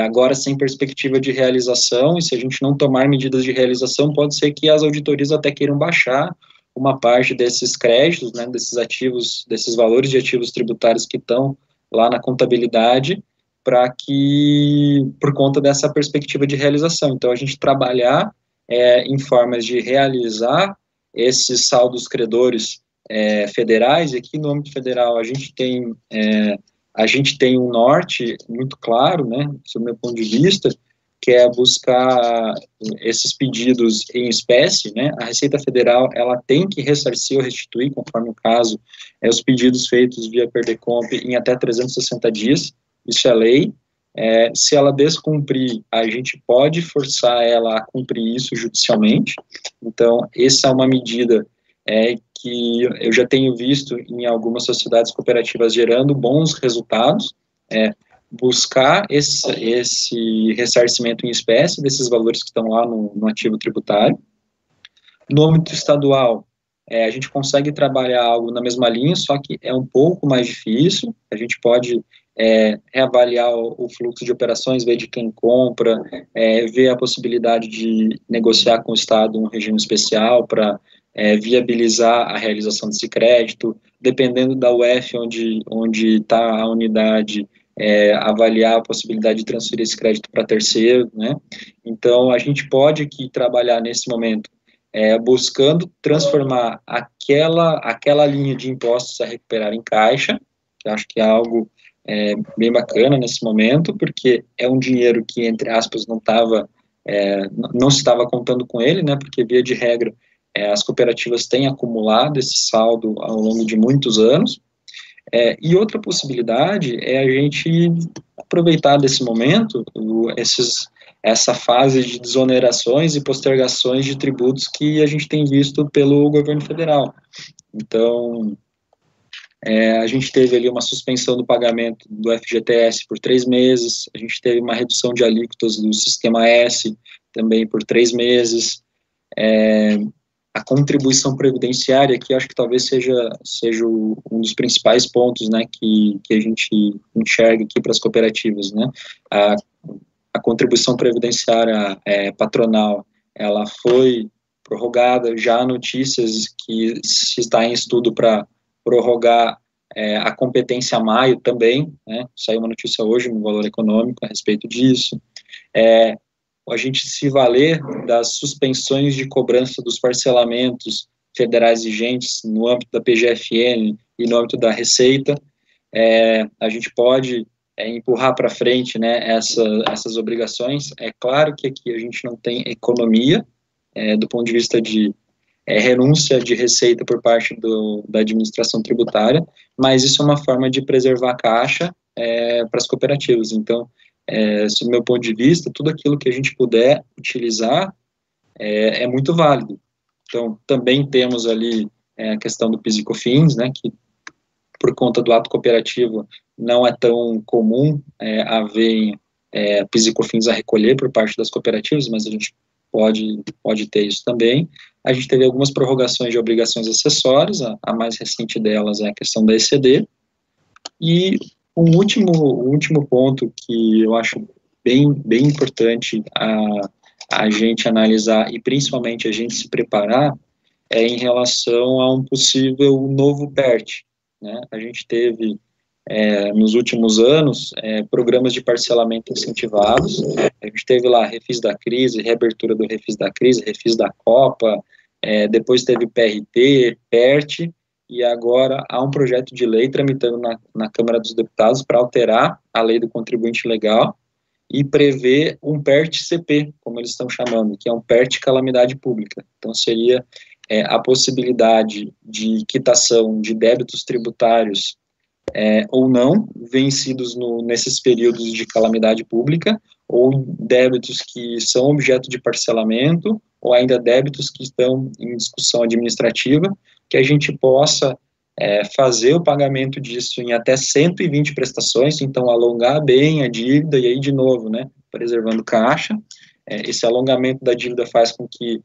agora sem perspectiva de realização, e se a gente não tomar medidas de realização, pode ser que as auditorias até queiram baixar uma parte desses créditos, né, desses ativos, desses valores de ativos tributários que estão lá na contabilidade, para que, por conta dessa perspectiva de realização. Então, a gente trabalhar em formas de realizar esses saldos credores federais, e aqui no âmbito federal a gente tem um norte muito claro, né, sob o meu ponto de vista, que é buscar esses pedidos em espécie, né? A Receita Federal, ela tem que ressarcir ou restituir, conforme o caso, os pedidos feitos via Perdecomp em até 360 dias, isso é lei. Se ela descumprir, a gente pode forçar ela a cumprir isso judicialmente. Então, essa é uma medida que eu já tenho visto em algumas sociedades cooperativas gerando bons resultados, buscar esse ressarcimento em espécie desses valores que estão lá no ativo tributário. No âmbito estadual, a gente consegue trabalhar algo na mesma linha, só que é um pouco mais difícil. A gente pode reavaliar o fluxo de operações, ver de quem compra, ver a possibilidade de negociar com o Estado um regime especial para viabilizar a realização desse crédito, dependendo da UF onde está a unidade, avaliar a possibilidade de transferir esse crédito para terceiro, né? Então, a gente pode aqui trabalhar nesse momento buscando transformar aquela linha de impostos a recuperar em caixa, que eu acho que é algo bem bacana nesse momento, porque é um dinheiro que, entre aspas, não se estava contando com ele, né? Porque, via de regra, as cooperativas têm acumulado esse saldo ao longo de muitos anos. E outra possibilidade é a gente aproveitar desse momento, essa fase de desonerações e postergações de tributos que a gente tem visto pelo governo federal. Então, a gente teve ali uma suspensão do pagamento do FGTS por 3 meses, a gente teve uma redução de alíquotas do Sistema S também por 3 meses, a contribuição previdenciária, que acho que talvez seja um dos principais pontos, né, que a gente enxerga aqui para as cooperativas, né, a contribuição previdenciária patronal, ela foi prorrogada, já há notícias que se está em estudo para prorrogar a competência a maio também, né, saiu uma notícia hoje no Valor Econômico a respeito disso, a gente se valer das suspensões de cobrança dos parcelamentos federais vigentes no âmbito da PGFN e no âmbito da Receita, a gente pode empurrar para frente, né, essas obrigações. É claro que aqui a gente não tem economia, do ponto de vista de renúncia de receita por parte da administração tributária, mas isso é uma forma de preservar a caixa para as cooperativas. Então, sob o meu ponto de vista, tudo aquilo que a gente puder utilizar é muito válido. Então, também temos ali a questão do PIS e COFINS, né, que por conta do ato cooperativo não é tão comum haver PIS e COFINS a recolher por parte das cooperativas, mas a gente pode ter isso também. A gente teve algumas prorrogações de obrigações acessórias, a mais recente delas é a questão da ECD, e o último ponto que eu acho bem importante a gente analisar e principalmente a gente se preparar em relação a um possível novo PERT, né? A gente teve, nos últimos anos, programas de parcelamento incentivados, a gente teve lá Refis da Crise, reabertura do Refis da Crise, Refis da Copa, depois teve PRT, PERT, e agora há um projeto de lei tramitando na Câmara dos Deputados para alterar a lei do contribuinte legal e prever um PERT-CP, como eles estão chamando, que é um PERT calamidade pública. Então, seria a possibilidade de quitação de débitos tributários ou não, vencidos nesses períodos de calamidade pública, ou débitos que são objeto de parcelamento, ou ainda débitos que estão em discussão administrativa, que a gente possa fazer o pagamento disso em até 120 prestações, então alongar bem a dívida, e aí de novo, né, preservando caixa. Esse alongamento da dívida faz com que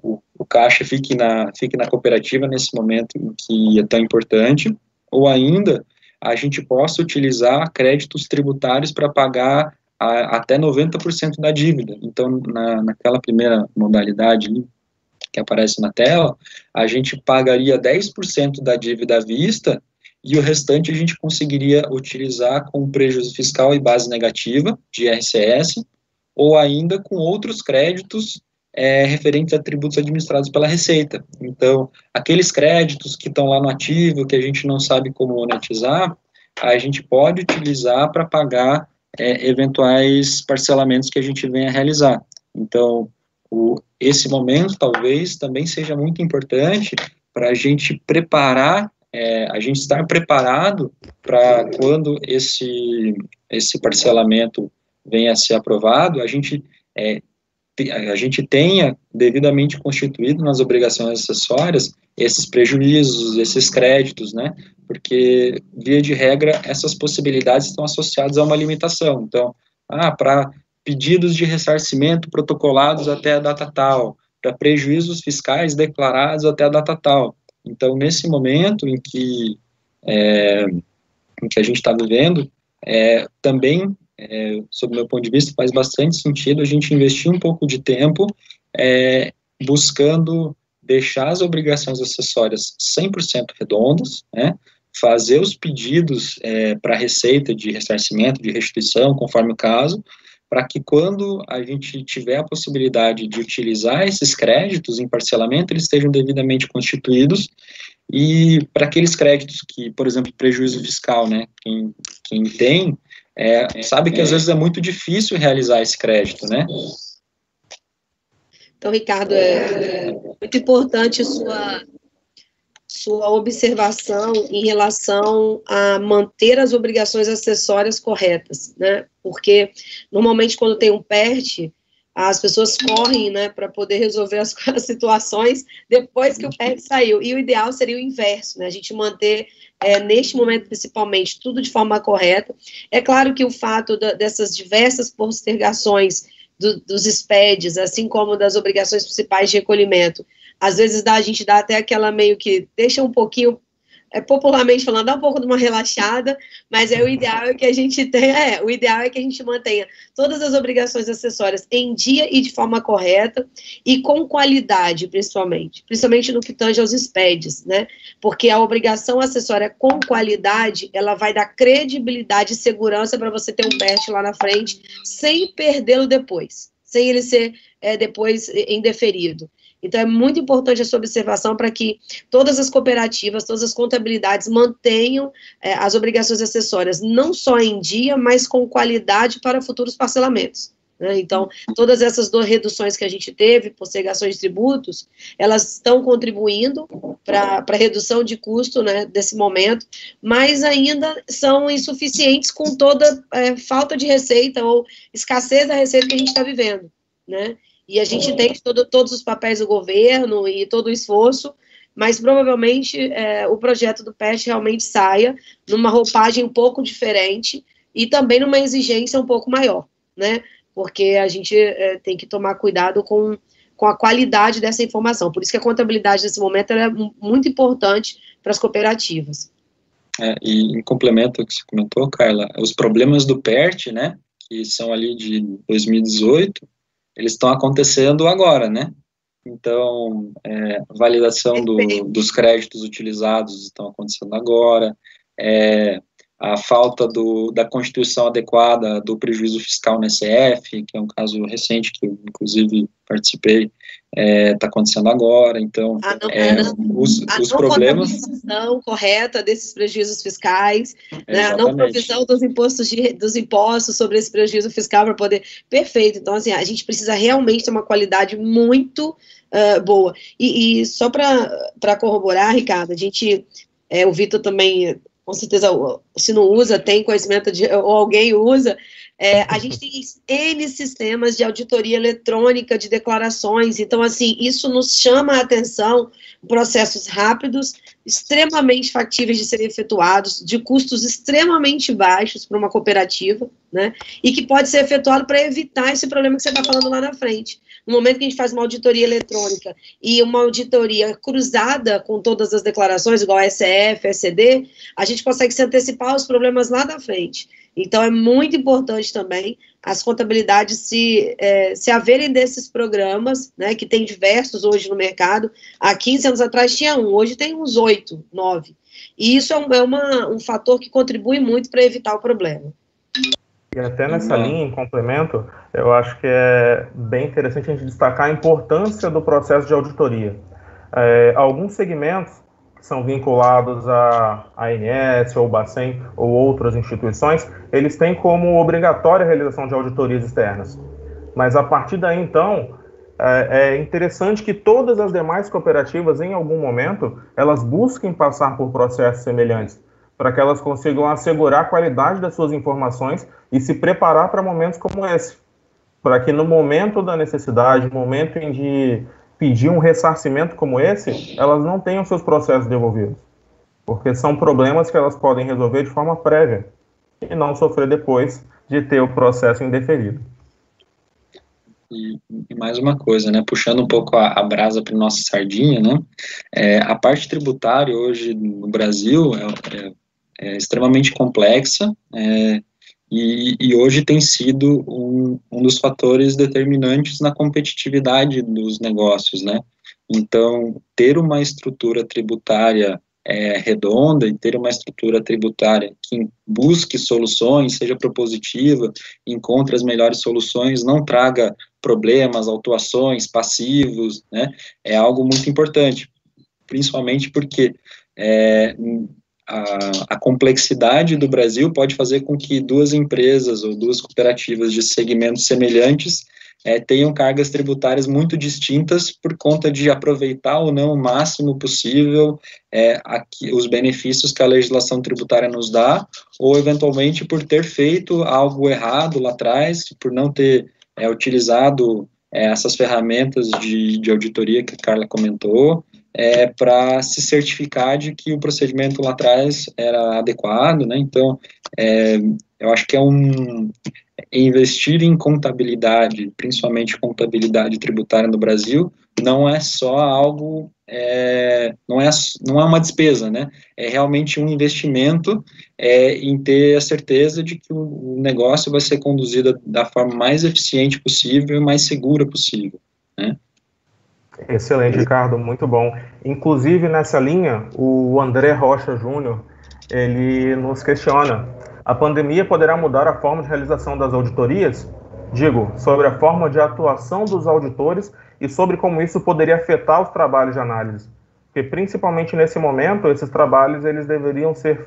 o caixa fique na cooperativa nesse momento em que é tão importante, ou ainda a gente possa utilizar créditos tributários para pagar até 90% da dívida. Então, naquela primeira modalidade que aparece na tela, a gente pagaria 10% da dívida à vista e o restante a gente conseguiria utilizar com prejuízo fiscal e base negativa de IRCS, ou ainda com outros créditos referentes a tributos administrados pela Receita. Então, aqueles créditos que estão lá no ativo, que a gente não sabe como monetizar, a gente pode utilizar para pagar eventuais parcelamentos que a gente venha a realizar. Então, esse momento talvez também seja muito importante para a gente preparar, a gente estar preparado para quando esse parcelamento venha a ser aprovado, a gente tenha devidamente constituído nas obrigações acessórias esses prejuízos, esses créditos, né? Porque, via de regra, essas possibilidades estão associadas a uma limitação. Então, para pedidos de ressarcimento protocolados até a data tal, para prejuízos fiscais declarados até a data tal. Então, nesse momento em que a gente está vivendo, também, sob o meu ponto de vista, faz bastante sentido a gente investir um pouco de tempo buscando deixar as obrigações acessórias 100% redondas, né, fazer os pedidos para a Receita de ressarcimento, de restituição, conforme o caso, para que quando a gente tiver a possibilidade de utilizar esses créditos em parcelamento, eles estejam devidamente constituídos, e para aqueles créditos que, por exemplo, prejuízo fiscal, né, quem tem, sabe que às vezes é muito difícil realizar esse crédito, né? Então, Ricardo, é muito importante sua observação em relação a manter as obrigações acessórias corretas, né? Porque, normalmente, quando tem um PERT, as pessoas correm, né, para poder resolver as situações depois que o PERT saiu. E o ideal seria o inverso, né? A gente manter, neste momento, principalmente, tudo de forma correta. É claro que o fato dessas diversas postergações dos SPEDs, assim como das obrigações principais de recolhimento, às vezes a gente dá até aquela meio que deixa um pouquinho, popularmente falando, dá um pouco de uma relaxada, mas o ideal é que a gente tenha, o ideal é que a gente mantenha todas as obrigações acessórias em dia e de forma correta e com qualidade, principalmente no que tange aos SPEDs, né? Porque a obrigação acessória com qualidade, ela vai dar credibilidade e segurança para você ter um PERT lá na frente, sem perdê-lo depois, sem ele ser depois indeferido. Então, é muito importante essa observação para que todas as cooperativas, todas as contabilidades mantenham as obrigações acessórias, não só em dia, mas com qualidade para futuros parcelamentos, né? Então, todas essas reduções que a gente teve, postergações de tributos, elas estão contribuindo para a redução de custo, né, desse momento, mas ainda são insuficientes com toda falta de receita ou escassez da receita que a gente está vivendo, né? E a gente tem todos os papéis do governo e todo o esforço, mas provavelmente o projeto do PERT realmente saia numa roupagem um pouco diferente e também numa exigência um pouco maior, né? Porque a gente tem que tomar cuidado com a qualidade dessa informação. Por isso que a contabilidade nesse momento é muito importante para as cooperativas. E em complemento ao que você comentou, Carla, os problemas do PERT, né, que são ali de 2018, eles estão acontecendo agora, né? Então, a validação dos créditos utilizados estão acontecendo agora, a falta da constituição adequada do prejuízo fiscal no SF, que é um caso recente que eu, inclusive, participei, está acontecendo agora. Então, os problemas... A não contabilização correta desses prejuízos fiscais, né? A não provisão dos impostos sobre esse prejuízo fiscal para poder... Perfeito. Então, assim, a gente precisa realmente ter uma qualidade muito boa. E só para corroborar, Ricardo, a gente... o Vitor também... Com certeza, se não usa, tem conhecimento ou alguém usa, a gente tem N sistemas de auditoria eletrônica de declarações, então, assim, isso nos chama a atenção, processos rápidos, extremamente factíveis de serem efetuados, de custos extremamente baixos para uma cooperativa, né, e que pode ser efetuado para evitar esse problema que você está falando lá na frente. No momento que a gente faz uma auditoria eletrônica e uma auditoria cruzada com todas as declarações, igual a SF, SCD, a gente consegue se antecipar aos problemas lá da frente. Então, é muito importante também as contabilidades se haverem desses programas, né, que tem diversos hoje no mercado. Há 15 anos atrás tinha um, hoje tem uns 8, 9. E isso é um fator que contribui muito para evitar o problema. E até nessa linha, em complemento, eu acho que é bem interessante a gente destacar a importância do processo de auditoria. Alguns segmentos que são vinculados à ANS, ou Bacen, ou outras instituições, eles têm como obrigatória a realização de auditorias externas. Mas a partir daí, então, é interessante que todas as demais cooperativas, em algum momento, elas busquem passar por processos semelhantes, para que elas consigam assegurar a qualidade das suas informações e se preparar para momentos como esse, para que no momento da necessidade, no momento em de pedir um ressarcimento como esse, elas não tenham seus processos devolvidos, porque são problemas que elas podem resolver de forma prévia e não sofrer depois de ter o processo indeferido. E mais uma coisa, né, puxando um pouco a brasa para nossa sardinha, né, a parte tributária hoje no Brasil é extremamente complexa, e hoje tem sido um dos fatores determinantes na competitividade dos negócios, né? Então, ter uma estrutura tributária redonda e ter uma estrutura tributária que busque soluções, seja propositiva, encontre as melhores soluções, não traga problemas, autuações, passivos, né? É algo muito importante, principalmente porque a complexidade do Brasil pode fazer com que duas empresas ou duas cooperativas de segmentos semelhantes tenham cargas tributárias muito distintas por conta de aproveitar ou não o máximo possível os benefícios que a legislação tributária nos dá, ou eventualmente por ter feito algo errado lá atrás, por não ter utilizado essas ferramentas de auditoria que a Carla comentou, para se certificar de que o procedimento lá atrás era adequado, né? Então, eu acho que investir em contabilidade, principalmente contabilidade tributária no Brasil, não é só algo, não é uma despesa, né? É realmente um investimento em ter a certeza de que o negócio vai ser conduzido da forma mais eficiente possível e mais segura possível, né? Excelente, Ricardo, muito bom. Inclusive, nessa linha, o André Rocha Júnior, ele nos questiona: a pandemia poderá mudar a forma de realização das auditorias? Digo, sobre a forma de atuação dos auditores e sobre como isso poderia afetar os trabalhos de análise. Porque, principalmente nesse momento, esses trabalhos eles deveriam ser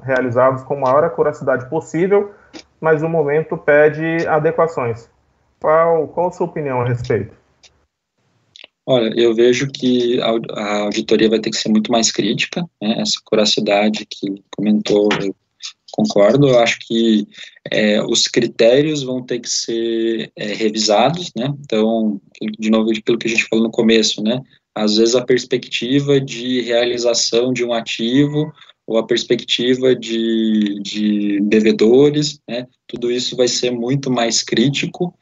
realizados com a maior acuracidade possível, mas o momento pede adequações. Qual a sua opinião a respeito? Olha, eu vejo que a auditoria vai ter que ser muito mais crítica, né? Essa acuracidade que comentou, eu concordo. Eu acho que os critérios vão ter que ser revisados, né? Então, de novo, aquilo que a gente falou no começo, né? Às vezes a perspectiva de realização de um ativo ou a perspectiva de devedores, né? Tudo isso vai ser muito mais crítico.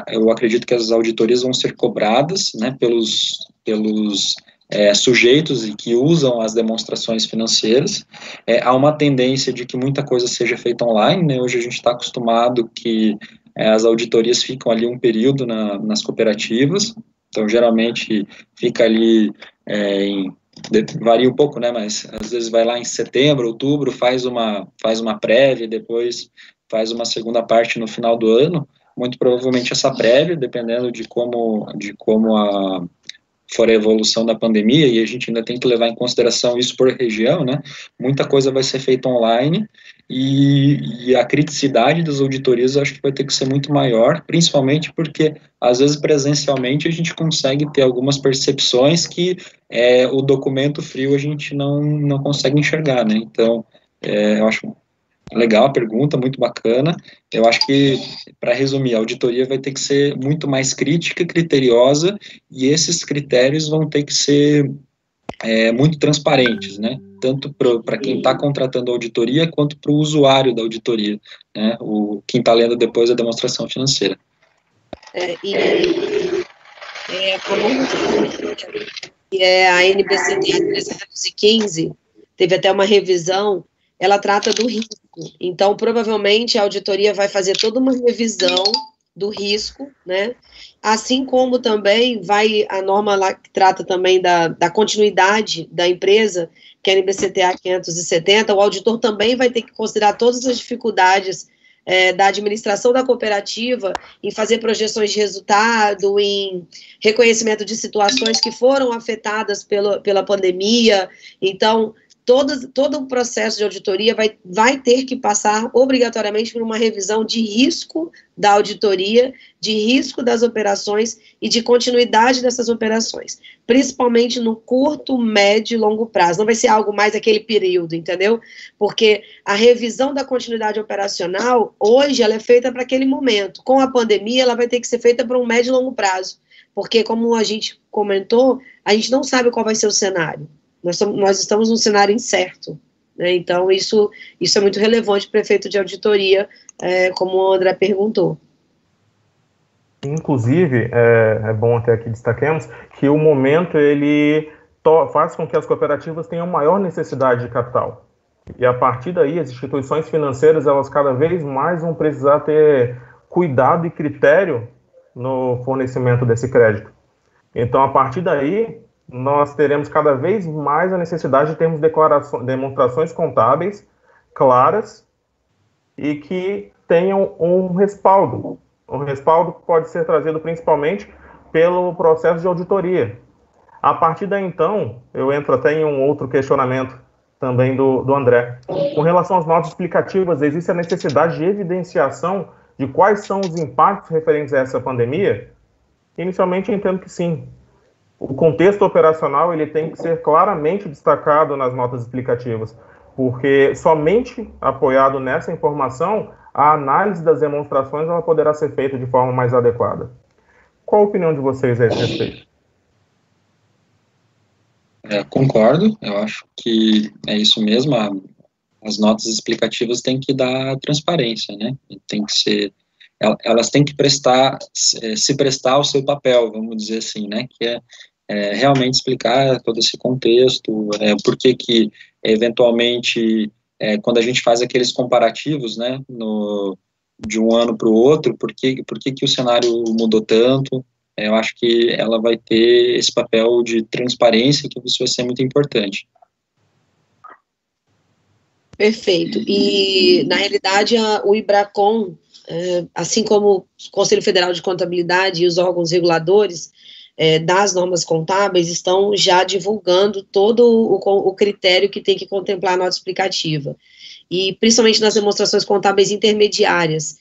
Eu acredito que as auditorias vão ser cobradas, né, pelos sujeitos e que usam as demonstrações financeiras. Há uma tendência de que muita coisa seja feita online, né? Hoje a gente está acostumado que as auditorias ficam ali um período nas cooperativas, então geralmente fica ali varia um pouco, né, mas às vezes vai lá em setembro, outubro, faz uma prévia, depois faz uma segunda parte no final do ano. Muito provavelmente essa prévia, dependendo de como for a evolução da pandemia, e a gente ainda tem que levar em consideração isso por região, né, muita coisa vai ser feita online, e a criticidade das auditorias eu acho que vai ter que ser muito maior, principalmente porque, às vezes, presencialmente, a gente consegue ter algumas percepções que o documento frio a gente não consegue enxergar, né, então, eu acho legal a pergunta, muito bacana. Eu acho que, para resumir, a auditoria vai ter que ser muito mais crítica, criteriosa, e esses critérios vão ter que ser muito transparentes, né? Tanto para quem está contratando a auditoria, quanto para o usuário da auditoria, né? Quem está lendo depois a demonstração financeira. A NBCTA 315 teve até uma revisão, ela trata do risco. Então, provavelmente, a auditoria vai fazer toda uma revisão do risco, né? Assim como também a norma lá que trata também da continuidade da empresa, que é a NBCTA 570, o auditor também vai ter que considerar todas as dificuldades da administração da cooperativa em fazer projeções de resultado, em reconhecimento de situações que foram afetadas pela pandemia. Então, todo o processo de auditoria vai ter que passar obrigatoriamente por uma revisão de risco da auditoria, de risco das operações e de continuidade dessas operações, principalmente no curto, médio e longo prazo. Não vai ser algo mais aquele período, entendeu? Porque a revisão da continuidade operacional, hoje, ela é feita para aquele momento. Com a pandemia, ela vai ter que ser feita para um médio e longo prazo, porque, como a gente comentou, a gente não sabe qual vai ser o cenário. Nós estamos num cenário incerto, né? Então isso é muito relevante para o efeito de auditoria, como o André perguntou. Inclusive, é bom até que destaquemos que o momento ele faz com que as cooperativas tenham maior necessidade de capital. E a partir daí, as instituições financeiras, elas cada vez mais vão precisar ter cuidado e critério no fornecimento desse crédito. Então, a partir daí, nós teremos cada vez mais a necessidade de termos demonstrações contábeis claras e que tenham um respaldo. Um respaldo que pode ser trazido principalmente pelo processo de auditoria. A partir daí, então, eu entro até em um outro questionamento também do André. Com relação às notas explicativas, existe a necessidade de evidenciação de quais são os impactos referentes a essa pandemia? Inicialmente, eu entendo que sim. O contexto operacional ele tem que ser claramente destacado nas notas explicativas, porque somente apoiado nessa informação, a análise das demonstrações ela poderá ser feita de forma mais adequada. Qual a opinião de vocês a esse respeito? Concordo, eu acho que é isso mesmo, as notas explicativas têm que dar transparência, né? Tem que ser, elas têm que se prestar ao seu papel, vamos dizer assim, né? Que é realmente explicar todo esse contexto, por que eventualmente, quando a gente faz aqueles comparativos, né, de um ano para o outro, por que o cenário mudou tanto. Eu acho que ela vai ter esse papel de transparência, que isso vai ser muito importante. Perfeito. E, na realidade, o IBRACON, assim como o Conselho Federal de Contabilidade e os órgãos reguladores das normas contábeis, estão já divulgando todo o critério que tem que contemplar a nota explicativa. E, principalmente nas demonstrações contábeis intermediárias,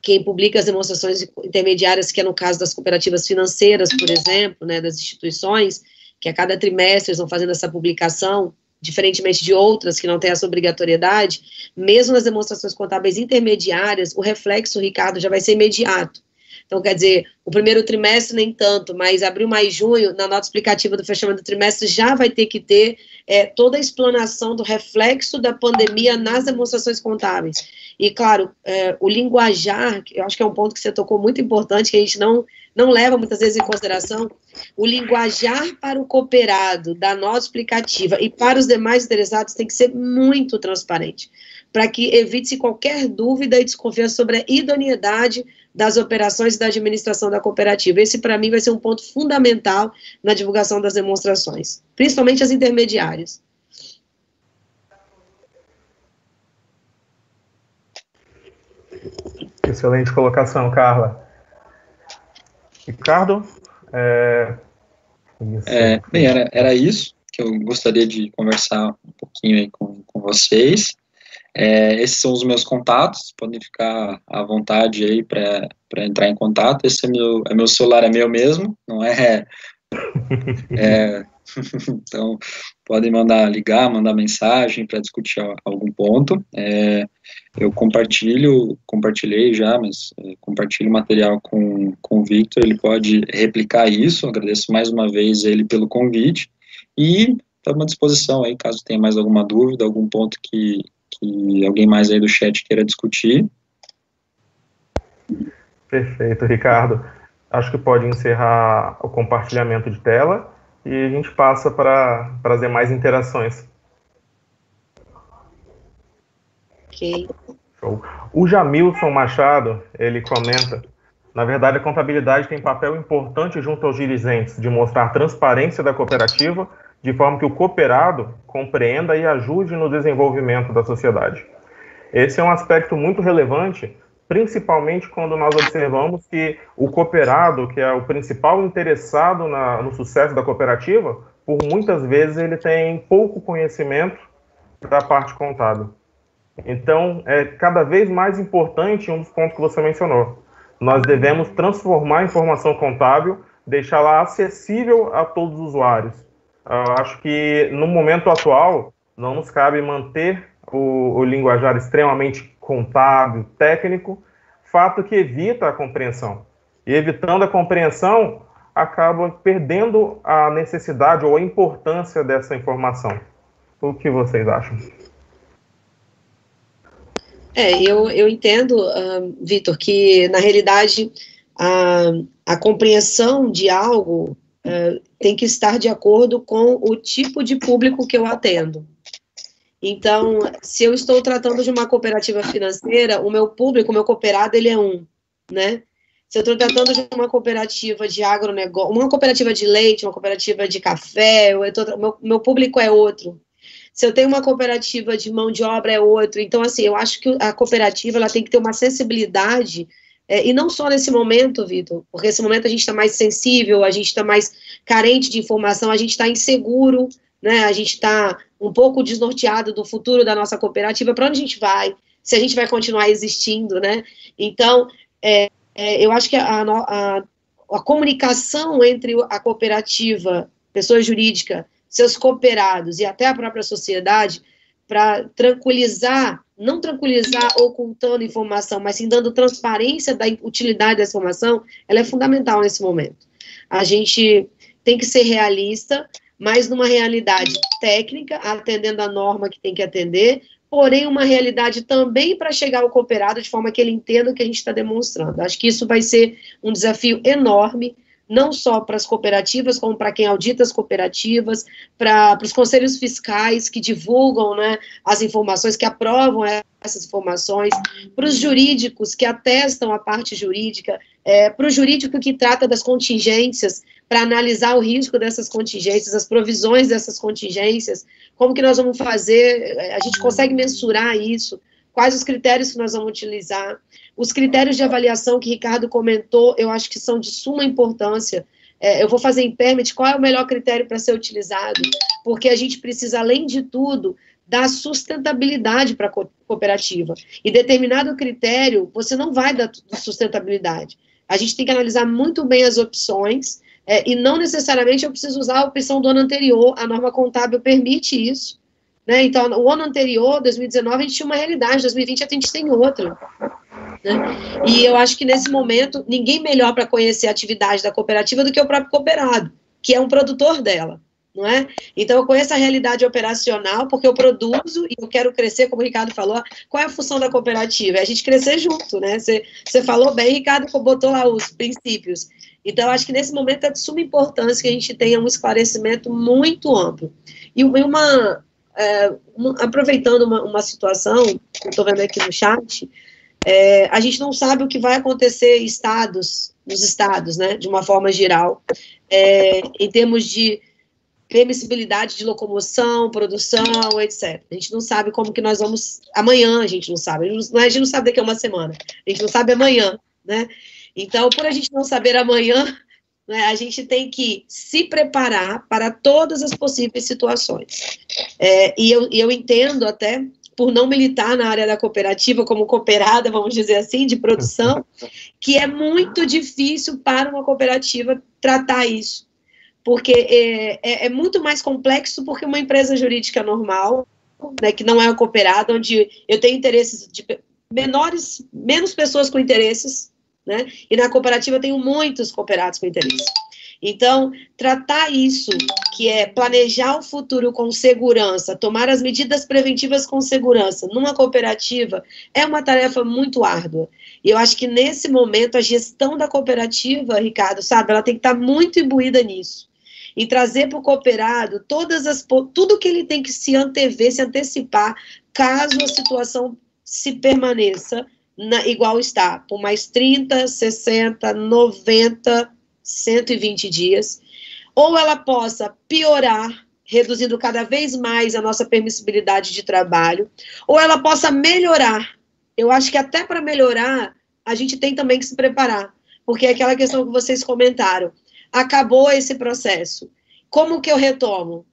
quem publica as demonstrações intermediárias, que é no caso das cooperativas financeiras, por exemplo, né, das instituições, que a cada trimestre estão fazendo essa publicação, diferentemente de outras que não têm essa obrigatoriedade, mesmo nas demonstrações contábeis intermediárias, o reflexo, Ricardo, já vai ser imediato. Então, quer dizer, o primeiro trimestre nem tanto, mas abril, maio e junho, na nota explicativa do fechamento do trimestre, já vai ter que ter toda a explanação do reflexo da pandemia nas demonstrações contábeis. E, claro, o linguajar, eu acho que é um ponto que você tocou muito importante, que a gente não leva muitas vezes em consideração, o linguajar para o cooperado da nota explicativa e para os demais interessados tem que ser muito transparente, para que evite-se qualquer dúvida e desconfiança sobre a idoneidade das operações e da administração da cooperativa. Esse, para mim, vai ser um ponto fundamental na divulgação das demonstrações, principalmente as intermediárias. Excelente colocação, Carla. Ricardo? Bem, era isso que eu gostaria de conversar um pouquinho aí com vocês. Esses são os meus contatos, podem ficar à vontade aí para entrar em contato. Esse é meu celular, é meu mesmo, não é... Então, podem ligar, mandar mensagem para discutir algum ponto. Eu compartilhei já, mas compartilho o material com o Victor, ele pode replicar isso. Agradeço mais uma vez ele pelo convite, e estamos à disposição aí, caso tenha mais alguma dúvida, algum ponto que alguém mais aí do chat queira discutir. Perfeito, Ricardo. Acho que pode encerrar o compartilhamento de tela e a gente passa para as demais interações. Ok. Show. O Jamilson Machado, ele comenta: na verdade, a contabilidade tem papel importante junto aos dirigentes de mostrar transparência da cooperativa, de forma que o cooperado compreenda e ajude no desenvolvimento da sociedade. Esse é um aspecto muito relevante, principalmente quando nós observamos que o cooperado, que é o principal interessado no sucesso da cooperativa, por muitas vezes ele tem pouco conhecimento da parte contábil. Então, é cada vez mais importante um dos pontos que você mencionou. Nós devemos transformar a informação contábil, deixá-la acessível a todos os usuários. Eu acho que, no momento atual, não nos cabe manter o linguajar extremamente contábil, técnico, fato que evita a compreensão. E evitando a compreensão, acaba perdendo a necessidade ou a importância dessa informação. O que vocês acham? Eu entendo, Victor, que, na realidade, a compreensão de algo tem que estar de acordo com o tipo de público que eu atendo. Então, se eu estou tratando de uma cooperativa financeira, o meu público, o meu cooperado, ele é né? Se eu estou tratando de uma cooperativa de agronegócio, uma cooperativa de leite, uma cooperativa de café, meu público é outro. Se eu tenho uma cooperativa de mão de obra, é outro. Então, assim, eu acho que a cooperativa ela tem que ter uma sensibilidade, e não só nesse momento, Vitor, porque nesse momento a gente está mais sensível, a gente está mais carente de informação, a gente está inseguro, né? A gente está um pouco desnorteado do futuro da nossa cooperativa, para onde a gente vai, se a gente vai continuar existindo, né? Então, eu acho que a comunicação entre a cooperativa, pessoa jurídica, seus cooperados e até a própria sociedade, para não tranquilizar ocultando informação, mas sim dando transparência da utilidade da informação, ela é fundamental nesse momento. A gente tem que ser realista, mas numa realidade técnica, atendendo a norma que tem que atender, porém uma realidade também para chegar ao cooperado de forma que ele entenda o que a gente está demonstrando. Acho que isso vai ser um desafio enorme, não só para as cooperativas, como para quem audita as cooperativas, para os conselhos fiscais que divulgam, né, as informações, que aprovam essas informações, para os jurídicos que atestam a parte jurídica, para o jurídico que trata das contingências, para analisar o risco dessas contingências, as provisões dessas contingências, como que nós vamos fazer, a gente consegue mensurar isso, quais os critérios que nós vamos utilizar. Os critérios de avaliação que Ricardo comentou, eu acho que são de suma importância. Eu vou fazer em permit, qual é o melhor critério para ser utilizado? Porque a gente precisa, além de tudo, dar sustentabilidade para a cooperativa. E determinado critério, você não vai dar sustentabilidade. A gente tem que analisar muito bem as opções, e não necessariamente eu preciso usar a opção do ano anterior, a norma contábil permite isso. Né? Então, o ano anterior, 2019, a gente tinha uma realidade, 2020 a gente tem outra. né? E eu acho que nesse momento, ninguém melhor para conhecer a atividade da cooperativa do que o próprio cooperado, que é um produtor dela, não é? Então, eu conheço a realidade operacional, porque eu produzo e eu quero crescer, como o Ricardo falou. Qual é a função da cooperativa? É a gente crescer junto, né? Você falou bem, Ricardo, botou lá os princípios. Então, acho que nesse momento é de suma importância que a gente tenha um esclarecimento muito amplo. E aproveitando uma situação, que eu estou vendo aqui no chat, a gente não sabe o que vai acontecer nos estados, né, de uma forma geral, em termos de permissibilidade de locomoção, produção, etc. A gente não sabe como que nós vamos... Amanhã a gente não sabe. A gente não sabe daqui a uma semana. A gente não sabe amanhã, né? Então, por a gente não saber amanhã, né, a gente tem que se preparar para todas as possíveis situações. E eu entendo até, por não militar na área da cooperativa, como cooperada, vamos dizer assim, de produção, que é muito difícil para uma cooperativa tratar isso, porque é muito mais complexo porque uma empresa jurídica normal, né, que não é uma cooperada, onde eu tenho interesses de menos pessoas com interesses, né, e na cooperativa eu tenho muitos cooperados com interesse. Então, tratar isso, que é planejar o futuro com segurança, tomar as medidas preventivas com segurança numa cooperativa, é uma tarefa muito árdua. E eu acho que, nesse momento, a gestão da cooperativa, Ricardo, sabe, ela tem que estar muito imbuída nisso. E trazer para o cooperado tudo que ele tem que se antever, se antecipar, caso a situação se permaneça igual está, por mais 30, 60, 90, 120 dias, ou ela possa piorar, reduzindo cada vez mais a nossa permissibilidade de trabalho, ou ela possa melhorar. Eu acho que até para melhorar, a gente tem também que se preparar, porque é aquela questão que vocês comentaram, acabou esse processo, como que eu retomo?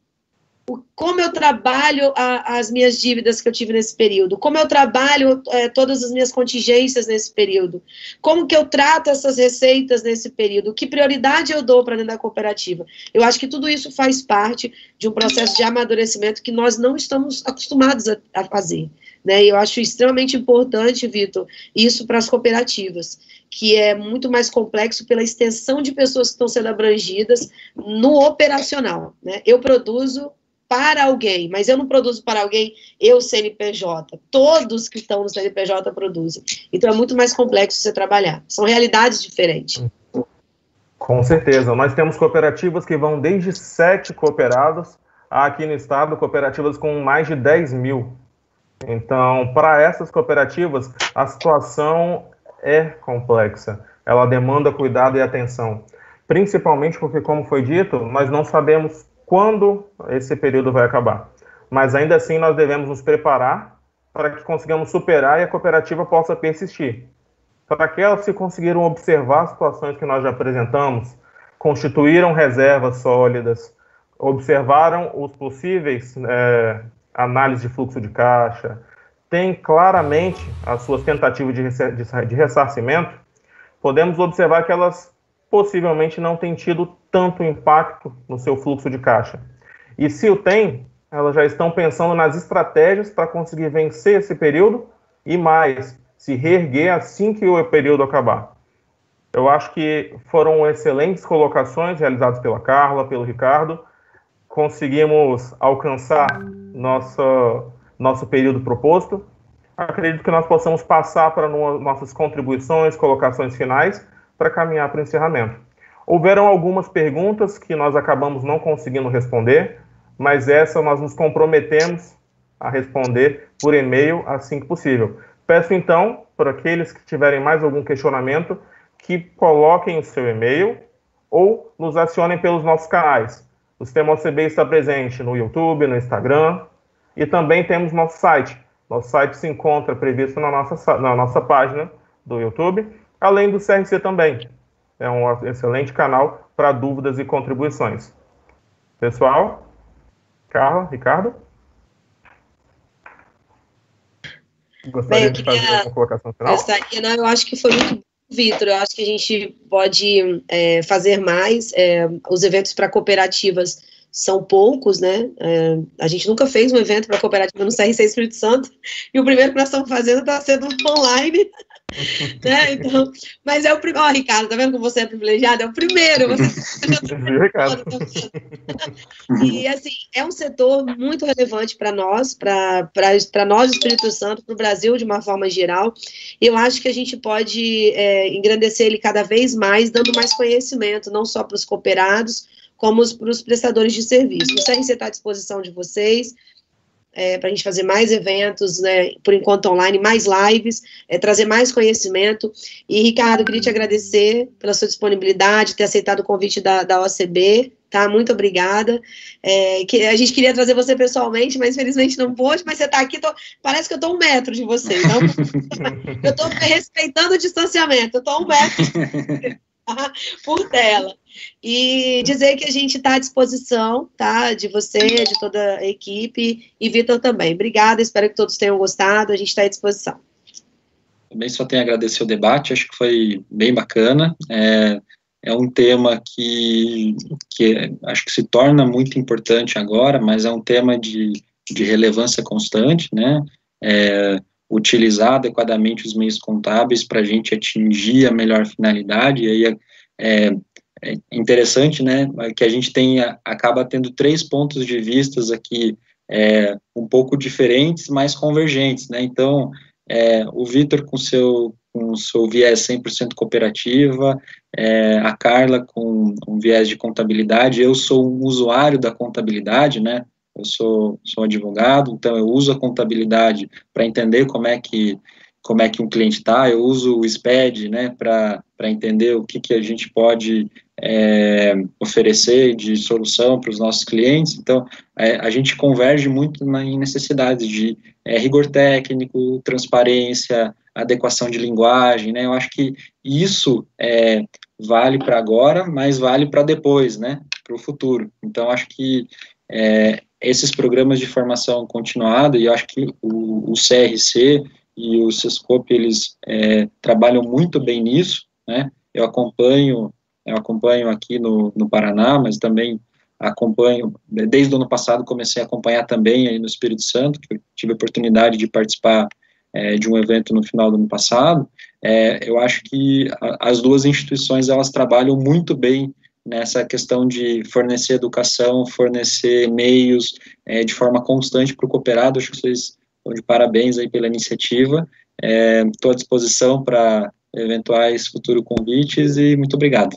Como eu trabalho as minhas dívidas que eu tive nesse período, como eu trabalho todas as minhas contingências nesse período, como que eu trato essas receitas nesse período, que prioridade eu dou para dentro da cooperativa. Eu acho que tudo isso faz parte de um processo de amadurecimento que nós não estamos acostumados a fazer, né? E eu acho extremamente importante, Vitor, isso para as cooperativas, que é muito mais complexo pela extensão de pessoas que estão sendo abrangidas no operacional, né? Eu produzo para alguém, mas eu não produzo para alguém, eu CNPJ, todos que estão no CNPJ produzem, então é muito mais complexo você trabalhar, são realidades diferentes. Com certeza, nós temos cooperativas que vão desde 7 cooperados, aqui no estado, cooperativas com mais de 10 mil, então para essas cooperativas, a situação é complexa, ela demanda cuidado e atenção, principalmente porque, como foi dito, nós não sabemos quando esse período vai acabar. Mas ainda assim nós devemos nos preparar para que consigamos superar e a cooperativa possa persistir. Para aquelas que conseguiram observar as situações que nós já apresentamos, constituíram reservas sólidas, observaram os possíveis análises de fluxo de caixa, têm claramente as suas tentativas de ressarcimento, podemos observar que elas possivelmente não têm tido tanto impacto no seu fluxo de caixa. E se o tem, elas já estão pensando nas estratégias para conseguir vencer esse período e mais, se reerguer assim que o período acabar. Eu acho que foram excelentes colocações realizadas pela Carla, pelo Ricardo. Conseguimos alcançar nosso período proposto. Acredito que nós possamos passar para nossas contribuições, colocações finais, para caminhar para o encerramento. Houveram algumas perguntas que nós acabamos não conseguindo responder, mas essa nós nos comprometemos a responder por e-mail assim que possível. Peço então, para aqueles que tiverem mais algum questionamento, que coloquem o seu e-mail ou nos acionem pelos nossos canais. O Sistema OCB está presente no YouTube, no Instagram, e também temos nosso site. Nosso site se encontra previsto na nossa página do YouTube, além do CRC também. É um excelente canal para dúvidas e contribuições. Pessoal, Carla, Ricardo? Gostaria de fazer uma colocação final? Eu acho que foi muito bom, Vitor. Eu acho que a gente pode fazer mais. Os eventos para cooperativas são poucos, né? A gente nunca fez um evento para cooperativa no CRC Espírito Santo, e o primeiro que nós estamos fazendo está sendo online. Né? Então, mas é o primeiro. Ó, Ricardo, tá vendo como você é privilegiado? É o primeiro. Viu, Ricardo? E, assim, é um setor muito relevante para nós, para nós do Espírito Santo, para o Brasil de uma forma geral. E eu acho que a gente pode engrandecer ele cada vez mais, dando mais conhecimento, não só para os cooperados, como para os prestadores de serviço. O CRC está à disposição de vocês, para a gente fazer mais eventos, né, por enquanto online, mais lives, trazer mais conhecimento. E, Ricardo, queria te agradecer pela sua disponibilidade, ter aceitado o convite da OCB, tá? Muito obrigada. A gente queria trazer você pessoalmente, mas infelizmente não pôde, mas você está aqui, parece que eu estou 1 metro de você, então eu estou respeitando o distanciamento, eu estou 1 metro por tela. E dizer que a gente está à disposição, tá? De você, de toda a equipe, e Vitor também. Obrigada, espero que todos tenham gostado, a gente está à disposição. Também só tenho a agradecer o debate, acho que foi bem bacana. É um tema que acho que se torna muito importante agora, mas é um tema de relevância constante, né? Utilizar adequadamente os meios contábeis para a gente atingir a melhor finalidade, e aí é interessante, né, que a gente acaba tendo 3 pontos de vistas aqui, um pouco diferentes, mas convergentes, né? Então, o Vitor com o seu viés 100% cooperativa, a Carla com um viés de contabilidade, eu sou um usuário da contabilidade, né? Eu sou advogado, então eu uso a contabilidade para entender como é que um cliente está, eu uso o SPED, né, para entender o que a gente pode oferecer de solução para os nossos clientes. Então, a gente converge muito em necessidades de rigor técnico, transparência, adequação de linguagem, né? Eu acho que isso vale para agora, mas vale para depois, né, para o futuro. Então, acho que esses programas de formação continuada, e eu acho que o CRC e o Sescope, eles trabalham muito bem nisso, né? Eu acompanho aqui no Paraná, mas também acompanho, desde o ano passado comecei a acompanhar também aí no Espírito Santo, que eu tive a oportunidade de participar de um evento no final do ano passado. Eu acho que as duas instituições, elas trabalham muito bem nessa questão de fornecer educação, fornecer meios de forma constante para o cooperado. Acho que vocês estão de parabéns aí pela iniciativa. Estou à disposição para eventuais futuros convites e muito obrigado.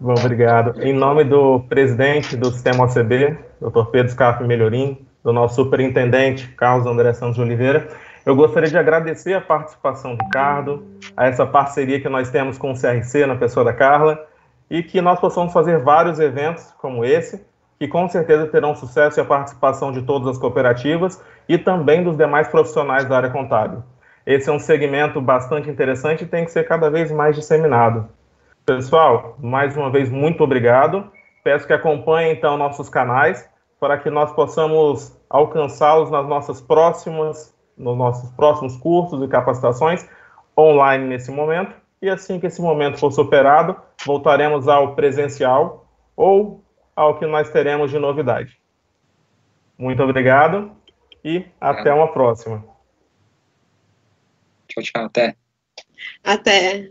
Bom, obrigado. Em nome do presidente do Sistema OCB, Dr. Pedro Scarpa Melhorim, do nosso superintendente, Carlos André Santos de Oliveira, eu gostaria de agradecer a participação do Ricardo, a essa parceria que nós temos com o CRC, na pessoa da Carla, e que nós possamos fazer vários eventos como esse, que com certeza terão sucesso e a participação de todas as cooperativas e também dos demais profissionais da área contábil. Esse é um segmento bastante interessante e tem que ser cada vez mais disseminado. Pessoal, mais uma vez, muito obrigado. Peço que acompanhem, então, nossos canais para que nós possamos alcançá-los nos nossos próximos cursos e capacitações online nesse momento. E assim que esse momento for superado, voltaremos ao presencial ou ao que nós teremos de novidade. Muito obrigado e até uma próxima. Tchau, tchau. Até. Até.